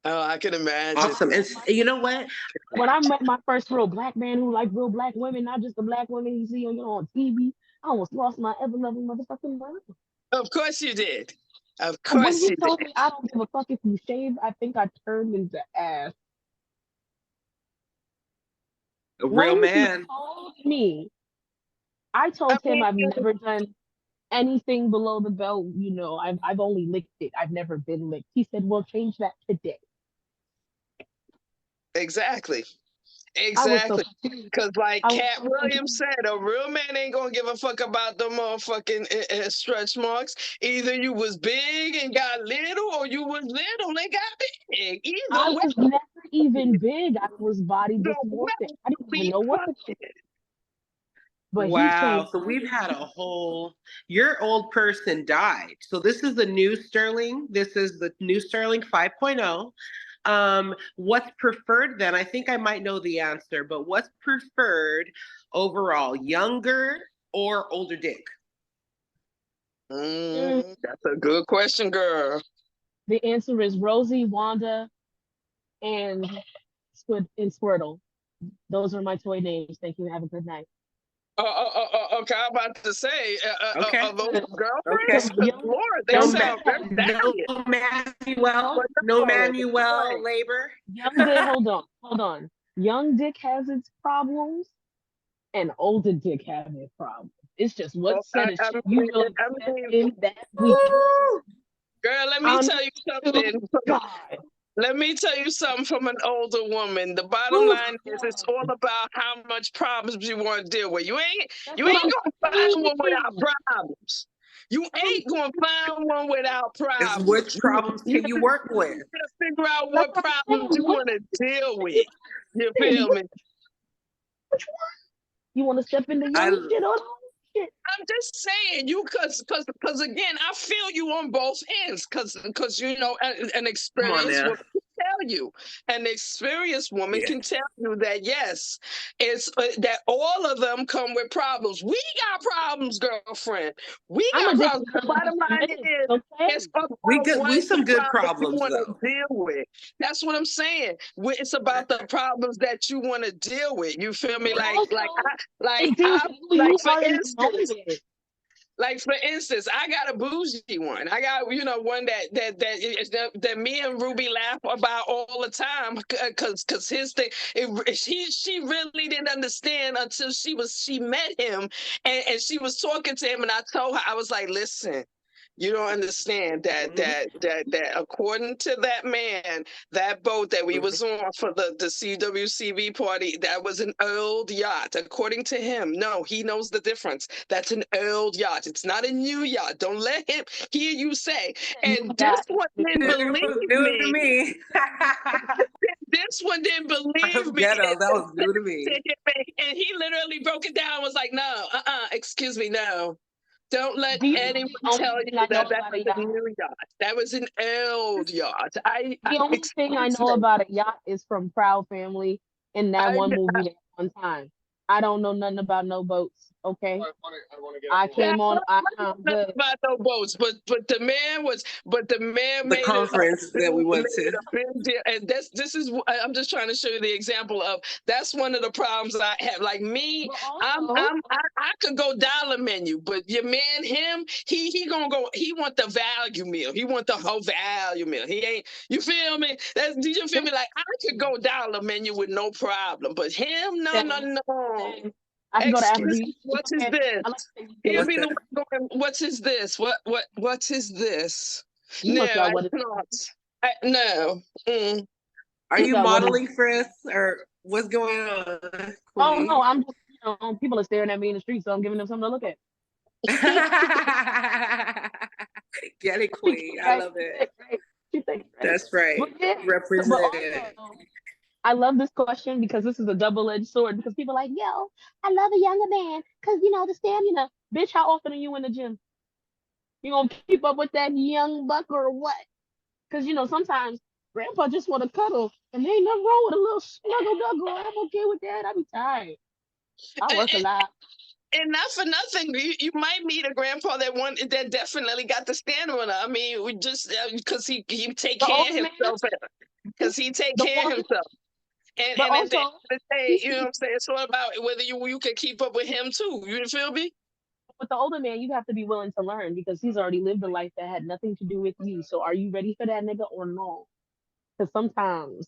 Oh, I can imagine. awesome. And you know what? When I met my first real black man who liked real black women, not just the black women you see on, on TV, I almost lost my ever loving motherfucking mind. Of course you did. Of And when course he you did. told me I don't give a fuck if you shave, I think I turned into ass. A real When he man. told me, I I told him mean, I've never done anything below the belt. You know, I've only licked it. I've never been licked. He said, "Well, change that today." exactly. I was so Exactly. confused. Because, like I was Cat so Williams confused. said, a real man ain't gonna give a fuck about the motherfucking stretch marks. Either you was big and got little, or you was little and got big. I Either way, was never even big. I was body the dysmorphic. way I didn't even we know what put to think. it. But he Wow. changed So we've had a everything. whole, your old person died. So this is the new Sterling. This is the new Sterling 5.0. What's preferred then? I think I might know the answer, but what's preferred overall, younger or older dick? Mm, That's a good question, girl. the answer is Rosie, Wanda, and Squirtle. Those are my toy names. Thank you. Have a good night. Okay, I'm about to say, Okay. are those Okay. girlfriends? Because Because Lord, they No, young sound dick very has no delicate. Manuel, But no no, Manuel right. labor. young dick. Hold on. Young dick has its problems, and older dick has its problems. It's just what Well, set of shit you will I accept mean, in that week. Woo! girl, let me tell Honest you to something. God. Let me tell you something from an older woman. The bottom Woo! line is it's all about how much problems you want to deal with. That's You what ain't I'm gonna find one without saying. problems. You I'm ain't gonna find one without Is problems. which problems You can you work with? gotta figure out That's what what I'm problems saying. you want to deal You with. You saying feel me? which one? You want to step into I young shit or old shit? I'm just saying you because again I feel you on both ends because you know an come on experienced now. woman can tell you an experienced woman Yeah. can tell you that yes it's that all of them come with problems. We got problems, girlfriend. We I'm got addicted problems. to The bottom the line minutes. is Okay. it's about We what the some good problems you problems want to though. deal with. That's what I'm saying. It's about the problems that you want to deal with. You feel me? But also, Like it deals I with who like you for are in the instance. moment. Like for instance, I got a bougie one. I got one that me and Ruby laugh about all the time because his thing she really didn't understand until she met him and she was talking to him and I told her I was like, listen. You don't understand Mhm. that according to that man, that boat that we Mhm. was on for the CWCB party, that was an old yacht. According to him, no, he knows the difference. That's an old yacht. It's not a new yacht. Don't let him hear you say. You And this got one didn't It believe was new to me. me. This one didn't believe I'm me. ghetto. That was new to me. And he literally broke it down. Was like, no, excuse me, no. Don't let Do you know anyone the tell only you thing I know that about a was a yacht? new yacht. That was an old yacht. The only thing I Excuse know me. about a yacht is from Proud Family in that I, one movie that one time. I don't know nothing about no boats. Okay, I Yeah, came on. I'm nothing good. about no boats, but the man The made it a conference that we went to. big deal, and this is I'm just trying to show you the example of that's one of the problems I have. Like me, But also, I could go dollar menu, but your man him he gonna go he want the value meal. He want the whole value meal. He ain't you feel me? That's do you feel me? Like I could go dollar menu with no problem, but him no. I can go to Excuse Applebee's. me, It's what is okay. this? I like to take He'll kids. What's be the that? one going, what is this? What is this? You No, must got I what it cannot. No. Mm. Are you you got what it. modeling, Chris, or what's going on, Oh Queen? no, I'm just people are staring at me in the street, so I'm giving them something to look at. Get it, She Queen. cute, I right? love She it. thick, right? She thick, right? That's right. But yeah, but Represent. also, I love this question because this is a double-edged sword. Because people are like, yo, I love a younger man because the stamina. Bitch, how often are you in the gym? You gonna keep up with that young buck or what? Because sometimes grandpa just want to cuddle, and there ain't nothing wrong with a little snuggle duggle. I'm okay with that. I be tired. I And, work a lot. and not for nothing, you might meet a grandpa that definitely got the stamina. I mean, we just because he take The care of older man, himself, because he take the care of one, himself. but And at the end also of the day, he's you know what I'm saying? It's all about whether you can keep up with him too. You feel me? with the older man, you have to be willing to learn because he's already lived a life that had nothing to do with you. So are you ready for that nigga or no? Because sometimes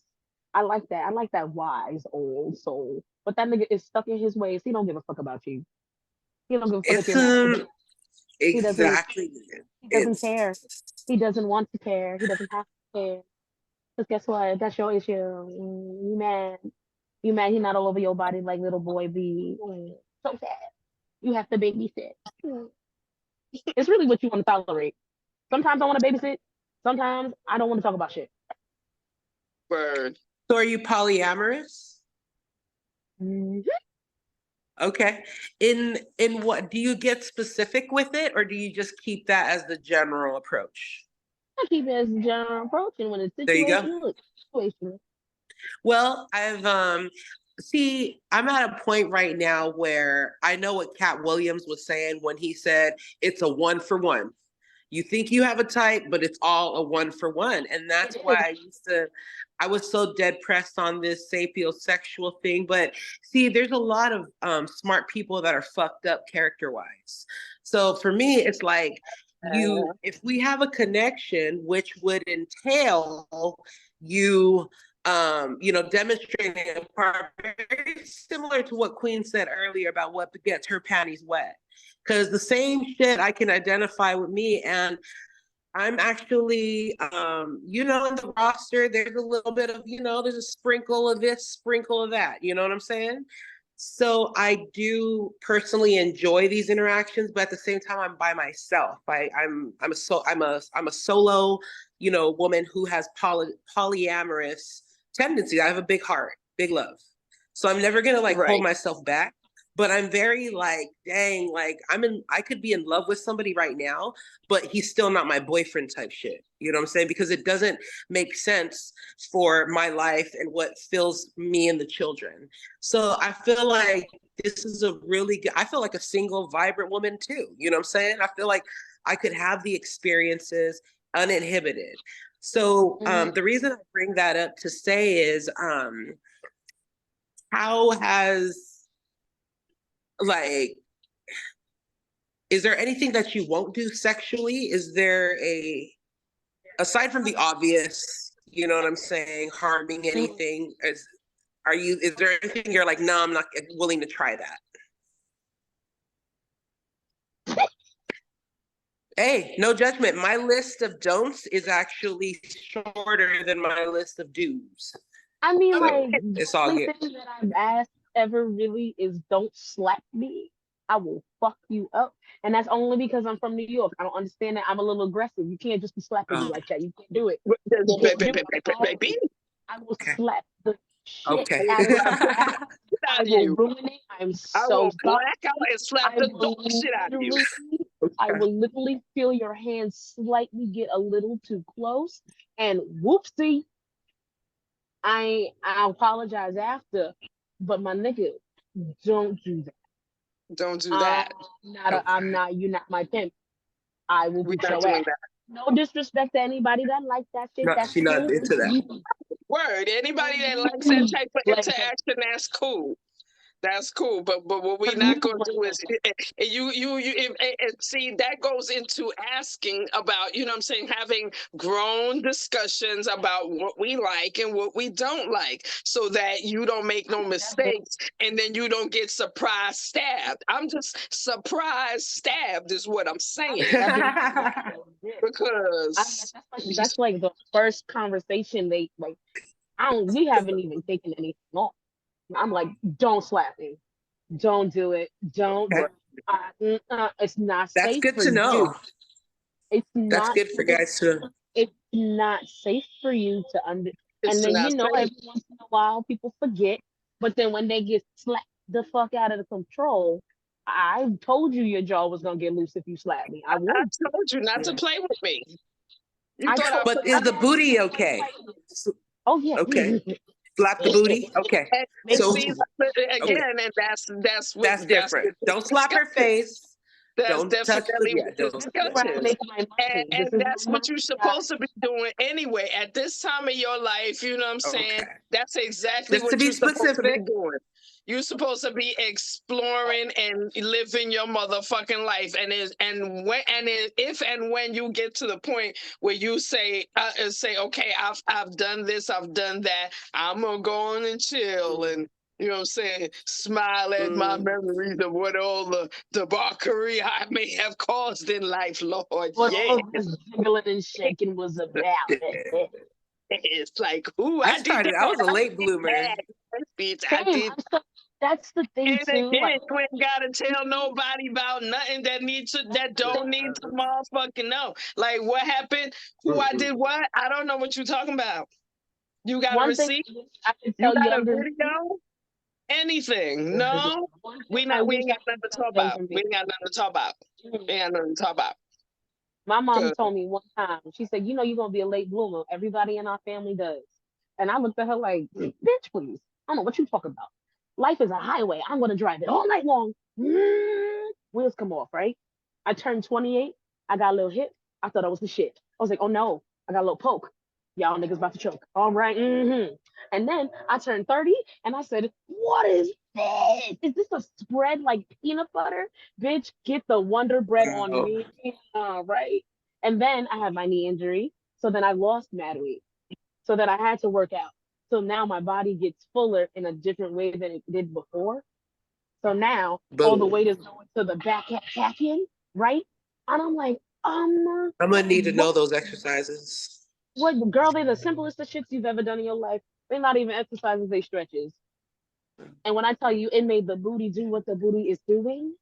I like that. I like that wise old soul. But that nigga is stuck in his ways. He don't give a fuck about you. He don't give a fuck if It's you're masturbating. He doesn't exactly. he doesn't It's care. He doesn't want to care. He doesn't have to care. Because guess what? That's your issue. You mad. You mad he not all over your body like little boy be. So sad. You have to babysit. Mm. It's really what you want to tolerate. Sometimes I want to babysit. Sometimes I don't want to talk about shit. Word. so are you polyamorous? Mhm. Okay. In what do you get specific with it, or do you just keep that as the general approach? I keep it as a general approach, and when it's There you go. situational, it's situational. Well, I've see, I'm at a point right now where I know what Cat Williams was saying when he said it's a one for one. You think you have a type, but it's all a one for one. And that's It is. why I was so dead pressed on this sapiosexual thing. But see, there's a lot of smart people that are fucked up character wise. So for me, it's like if we have a connection, which would entail you demonstrating a part very similar to what Queen said earlier about what gets her panties wet. Because the same shit I can identify with me, and I'm actually, in the roster, there's a little bit of, there's a sprinkle of this, sprinkle of that. You know what I'm saying? So I do personally enjoy these interactions, but at the same time, I'm by myself. I'm a solo, woman who has polyamorous tendencies. I have a big heart, big love. So I'm never gonna like hold Right. myself back. But I'm very like, dang, like I could be in love with somebody right now, but he's still not my boyfriend type shit. You know what I'm saying? Because it doesn't make sense for my life and what fills me and the children. So I feel like this is a really good, I feel like a single, vibrant woman too. You know what I'm saying? I feel like I could have the experiences uninhibited. So Mhm. the reason I bring that up to say is how has like is there anything that you won't do sexually? Is there aside from the obvious, you know what I'm saying, harming Mhm. anything, is there anything you're like, no, I'm not willing to try that? Hey, no judgment. My list of don'ts is actually shorter than my list of do's. I mean, So like, the it's all only good. thing that I've asked ever really is don't slap me. I will fuck you up. And that's only because I'm from New York. I don't understand that I'm a little aggressive. You can't just be slapping me Oh, like that. You can't do it. You Baby, can't do it. Slap baby, me. I will okay. slap the shit Okay. I out will of slap you. the shit I out of will you. ruin it. I'm I so will sorry. black out and slap I the dog will shit out of you. literally feel your hand slightly get a little too close, and whoopsie, I apologize after. But my nigga, Don't do that. Don't do that. You're not my pimp. I will We're beat not your doing ass. that. No disrespect to anybody that like that shit. No, That's she not cool. into that. Word. Anybody that likes that type of Like, interaction, that's cool. That's cool, but what we for you, not gonna do like, is see that goes into asking about, you know what I'm saying, having grown discussions about what we like and what we don't like, so that you don't make no mistakes and then you don't get surprise stabbed. I'm just surprise stabbed is what I'm saying, because that's like the first conversation they like. We haven't even taken anything off. I'm like, don't slap me. Don't do it. Don't. Okay. It's not That's safe good for to you. know. It's That's not good for safe. guys to know. It's not safe for you to under. And it's then not safe. every once in a while people forget, but then when they get slapped the fuck out of the control, I told you your jaw was gonna get loose if you slapped me. I I warned told you not to play with me. You I thought I told But was. is the booty okay? Oh yeah. Okay. Slap the booty? Okay. And Make see, So, okay. again, and That's different. Don't slap her discussion. face. That's Don't touch the, definitely yeah, what don't. This is where I discussion. make my money. And This is that's my what you're money, supposed to be doing anyway. At this time of your life, you know what I'm saying? Okay. That's exactly Just to what be you're supposed to be specific. doing. You're supposed to be exploring and living your motherfucking life. If and when you get to the point where you say, okay, I've done this, I've done that, I'm gonna go on and chill and, you know what I'm saying, smile at my memories of what all the debauchery I may have caused in life, Lord. what Yeah. all this jiggling and shaking was about. It's like, ooh, I I did started, I was a that. late bloomer. Bitch, I Same. did. That's the thing And too. again, Like, you ain't gotta tell nobody about nothing that don't need to motherfucking know. Like what happened, who I did what. I don't know what you're talking about. You got a one thing receipt? I could You tell got a younger me. video? Anything? No? One thing We I not we wish ain't I got nothing to could tell talk about. younger We me. ain't got nothing to talk about. We ain't got nothing to talk about. My mom 'Cause told me one time. She said, "You know, you're gonna be a late bloomer. Everybody in our family does." And I looked at her like, "Bitch, please. I don't know what you talking about. Life is a highway. I'm gonna drive it all night long. Wheels come off, right? I turned 28. I got a little hit. I thought I was the shit. I was like, oh no, I got a little poke. Y'all niggas about to choke. All right. And then I turned 30 and I said, what is this? Is this a spread like peanut butter? Bitch, get the Wonder Bread on Wow. me. Right. And then I had my knee injury. So then I lost mad weight. So then I had to work out. So now my body gets fuller in a different way than it did before. So now all the weight Boom. is going to the back end, right? And I'm like, I'm gonna need to what? know those exercises. What, girl? They're the simplest of shits you've ever done in your life. They're not even exercises; they stretches. And when I tell you, it made the booty do what the booty is doing.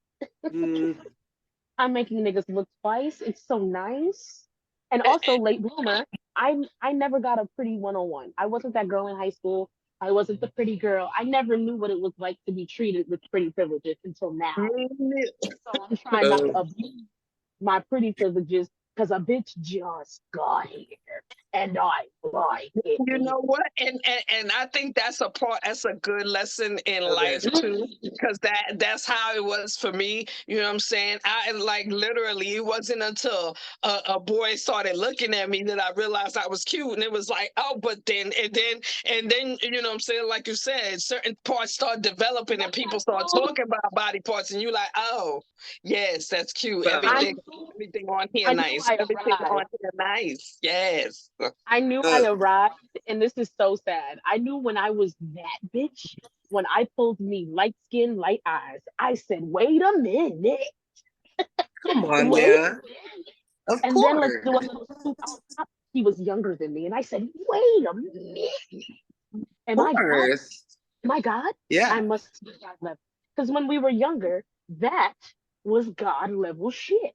Mm, I'm making niggas look twice. It's so nice. And eh, also, late bloomer. I never got a pretty 101. I wasn't that girl in high school. I wasn't the pretty girl. I never knew what it was like to be treated with pretty privileges until now. So I'm trying not to boom. abuse my pretty privileges because a bitch just got here and I like you it. know what? And I think that's a good lesson in life too, because that's how it was for me. You know what I'm saying? I like literally it wasn't until a boy started looking at me that I realized I was cute. And it was like, oh, but then you know what I'm saying, like you said, certain parts start developing and people start talking about body parts and you like, oh yes, that's cute. Boom. Everything on here I knew nice. I Everything on arrived. here nice. Yes. I knew I arrived, and this is so sad. I knew when I was that bitch, when I pulled me light skin, light eyes, I said, wait a minute, Come on wait. now. Of And then let's course. do a little scoop on top. He was younger than me, and I said, wait a minute. Am Of I God? course. Am I God? Yeah. I must be God level. Because when we were younger, that was God level shit. To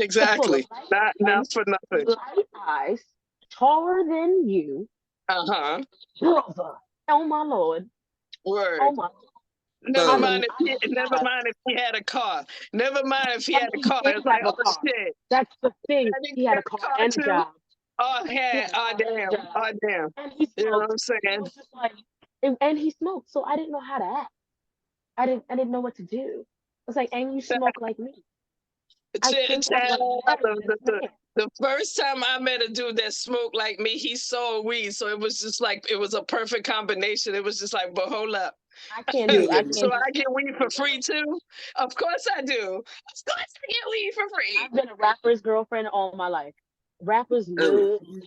pull a Exactly. light skin, Not for nothing. light eyes, taller than you, Uh-huh. brother. Oh my lord. Oh Word. my. Never Boom. mind if he had a car. Never mind if he And had a he car. did It's like, have a oh car. shit. That's the thing. That nigga He had got a car a car and a too. job. Oh He yeah. had a Oh car and a damn. job. Oh damn. And he You know what smoked. I'm So it saying? was just like, and he smoked. So I didn't know how to act. I didn't know what to do. I was like, and you smoke like me. I think I'm gonna Child, marry this man. the first time I met a dude that smoked like me, he sold weed. So it was just like, it was a perfect combination. It was just like, but hold up. I So can't do I get weed for smoke. free too? Of course I do. Of course I get weed for free. I've been a rapper's girlfriend all my life. Rappers love me.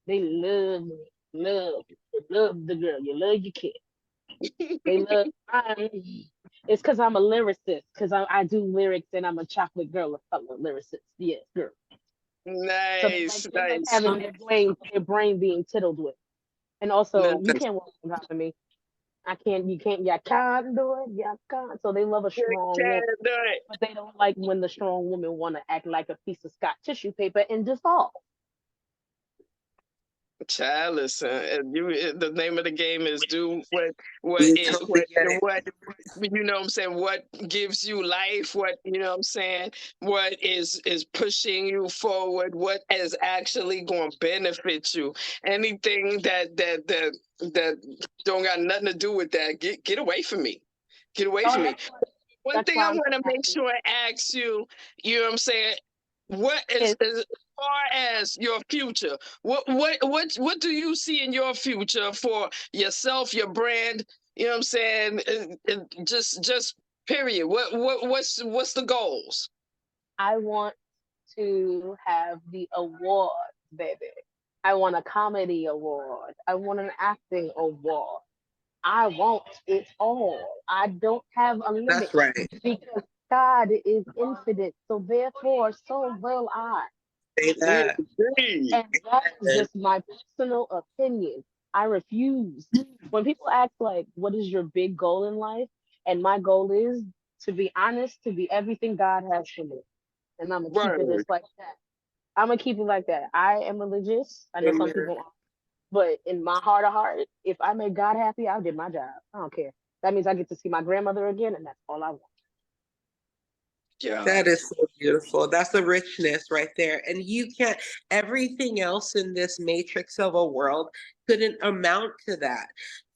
They love me. Love. They love the girl. You love your kid. They love it's because I'm a lyricist, because I do lyrics and I'm a chocolate girl of color lyricist. Yes, girl. So Nice, they like nice, having their brain being tiddled with. And also you nice. can't walk on top of me. I can't you can't you can't do it, you can't. So they love a strong woman. Can't do it. But they don't like when the strong woman wanna act like a piece of Scotch tissue paper and dissolve. Child, listen, the name of the game is do You totally get it. what you know what I'm saying, what gives you life, what you know what I'm saying, what is pushing you forward, what is actually going to benefit you. Anything that don't got nothing to do with that, get away from me. Get away Oh, from me. One that's thing why I I'm want so to make happy. sure I ask you, you know what I'm saying, what Is is as far as your future, what do you see in your future for yourself, your brand, you know what I'm saying, just period. What's the goals? I want to have the award, baby. I want a comedy award. I want an acting award. I want it all. I don't have a limit That's right. because God is infinite. So therefore, so will I. Say that. Indeed. And that is And just my personal opinion. I refuse. When people ask, like, what is your big goal in life? And my goal is to be honest, to be everything God has for me. And I'm going to keep it Word. just like that. I'm going to keep it like that. I am religious. I know some amen. people aren't. But in my heart of heart, if I make God happy, I did my job. I don't care. That means I get to see my grandmother again, and that's all I want. Yeah. That is so beautiful. That's the richness right there. And you can't, everything else in this matrix of a world couldn't amount to that.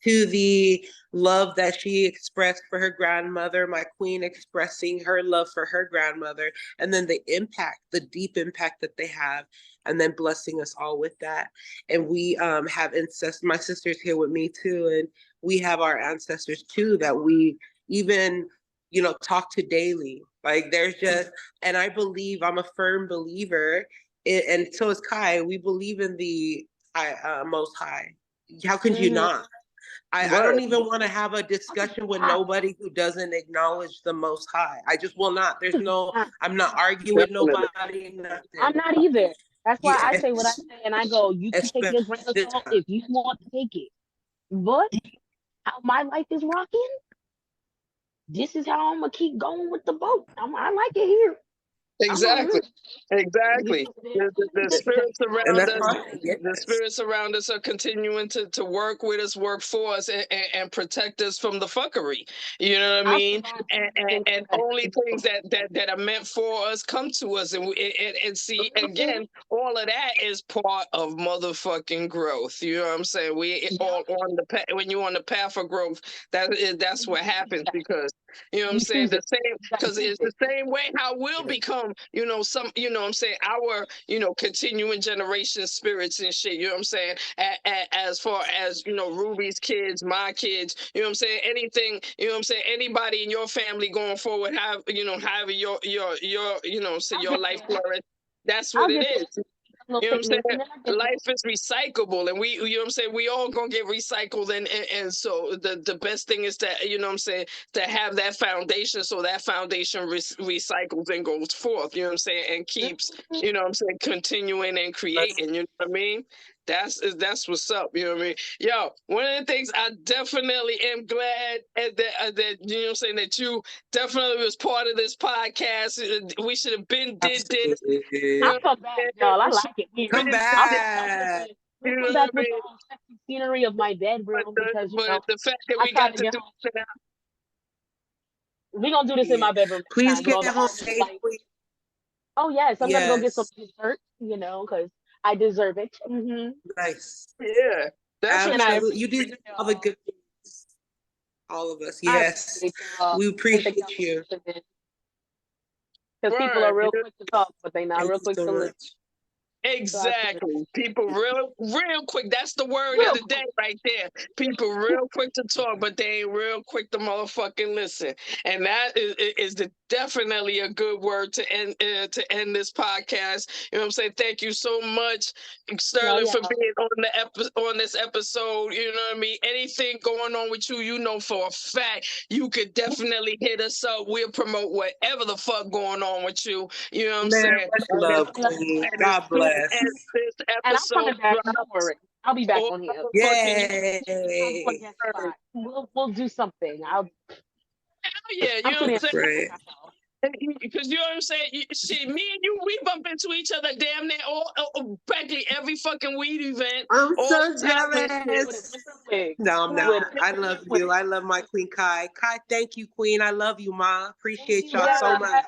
To the love that she expressed for her grandmother, my queen expressing her love for her grandmother, and then the impact, the deep impact that they have, and then blessing us all with that. And we have ancestors, my sister's here with me too, and we have our ancestors too that we even talk to daily. Like there's just, and I believe, I'm a firm believer, and so is Kai. We believe in the Most High. How could you Hmm. not? I Word. don't even want to have a discussion with nobody who doesn't acknowledge the Most High. I just will not. There's no, I'm not arguing with Definitely. nobody, nothing. I'm not either. That's why I Yeah, say what I say, and I go, you can take especially your grain of this salt time. if you want to take it. But how my life is rocking, this is how I'm gonna keep going with the boat. I like it here. Exactly. You Exactly. know, The spirits And around that's us, fine. the Yes. spirits around us are continuing to work with us, work for us, and protect us from the fuckery. You know what I I'll mean? survive And, anything and for only things that. that are meant for us come to us, and see again, all of that is part of motherfucking growth. You know what I'm saying? We all on the path. When you're on the path of growth, that's what happens, because you know what I'm You saying, choose the it. same, You gotta because choose it's the it. same way how we'll become, some, what I'm saying, our, continuing generation spirits and shit, you know what I'm saying? As far as, Ruby's kids, my kids, you know what I'm saying? Anything, you know what I'm saying? Anybody in your family going forward, have your, say I'll your get life there. flourish. That's what I'll it get there. is. A little You know what I'm sickness, and saying? then I get there. Life is recyclable, and we, you know what I'm saying, we all gonna get recycled, and so the best thing is that, you know what I'm saying, to have that foundation, so that foundation recycles and goes forth, you know what I'm saying, and keeps, you know what I'm saying, continuing and creating, you know what I mean? That's what's up, you know what I mean? Yo, one of the things I definitely am glad that you know what I'm saying, that you definitely was part of this podcast. We should have been did this. You I'll Absolutely. know come back, what I'm y'all. I saying? We should like it here. Come been I'll did come back with back. the you we'll know come what back I with the mean? whole sexy scenery of my But bedroom the because but the fact that I we try got to to get do home. it now, We're gonna do this in Yeah. my bedroom next Please time. We're get gonna go home all in the light. safely. Oh yes, I'm gonna go get some Yes. dessert, because I deserve it. Nice. yeah, And I definitely. Absolutely. You appreciate deserve all the y'all. good things. All of us. I Yes. appreciate y'all. We And thank appreciate y'all for you. listening. Because people are Right. real quick to talk, but they not Thank real you quick so to listen. much. So I appreciate Exactly. People real quick. That's the word of real the day quick. right there. People real quick to talk, but they ain't real quick to motherfucking listen. And that is definitely a good word to end this podcast. You know what I'm saying? Thank you so much, Sterling, for Y'all. being on this episode. You know what I mean? Anything going on with you, you know for a fact you could definitely hit us up. We'll promote whatever the fuck going on with you. You know what I'm Man, saying? much love, I love Queen. y'all. And as God soon bless. as this And I'm episode coming back. Don't drops, worry. I'll be back or on here. fucking Come for a Yay. guest spot. We'll do something. yeah, you I'm know too what I'm damn That's saying? busy right. for myself. Because you know what I'm saying? See, me and you, we bump into each other damn near practically every fucking weed event I'm all so the time and shit. With jealous. a wig. No, I'm With not. a I love wig. you. I love my Queen Kai. Kai, thank you, Queen. I love you, Ma. Thank Appreciate you y'all so much. guys.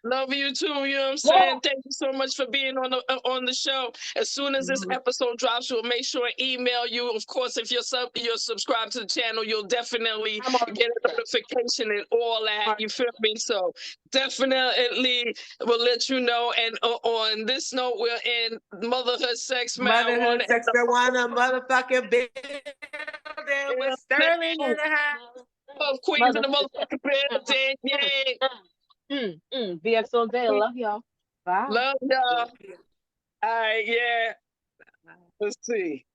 Love you too, you know what I'm Yeah. saying? Thank you so much for being on the show. As soon as this Mhm. episode drops, we'll make sure and email you. Of course, if you're subscribed to the channel, you'll definitely I'm already get a subscribed. notification and all that. You feel me? So definitely we'll let you know. And on this note, we're in Motherhood, Sex, Motherhood, Marijuana, and sex, marijuana, motherfucking building with Sterling in the house. of Queens in Mother. the motherfucking building. Yay. VX all day. I love y'all. Bye. Love y'all. All right, yeah. Let's see.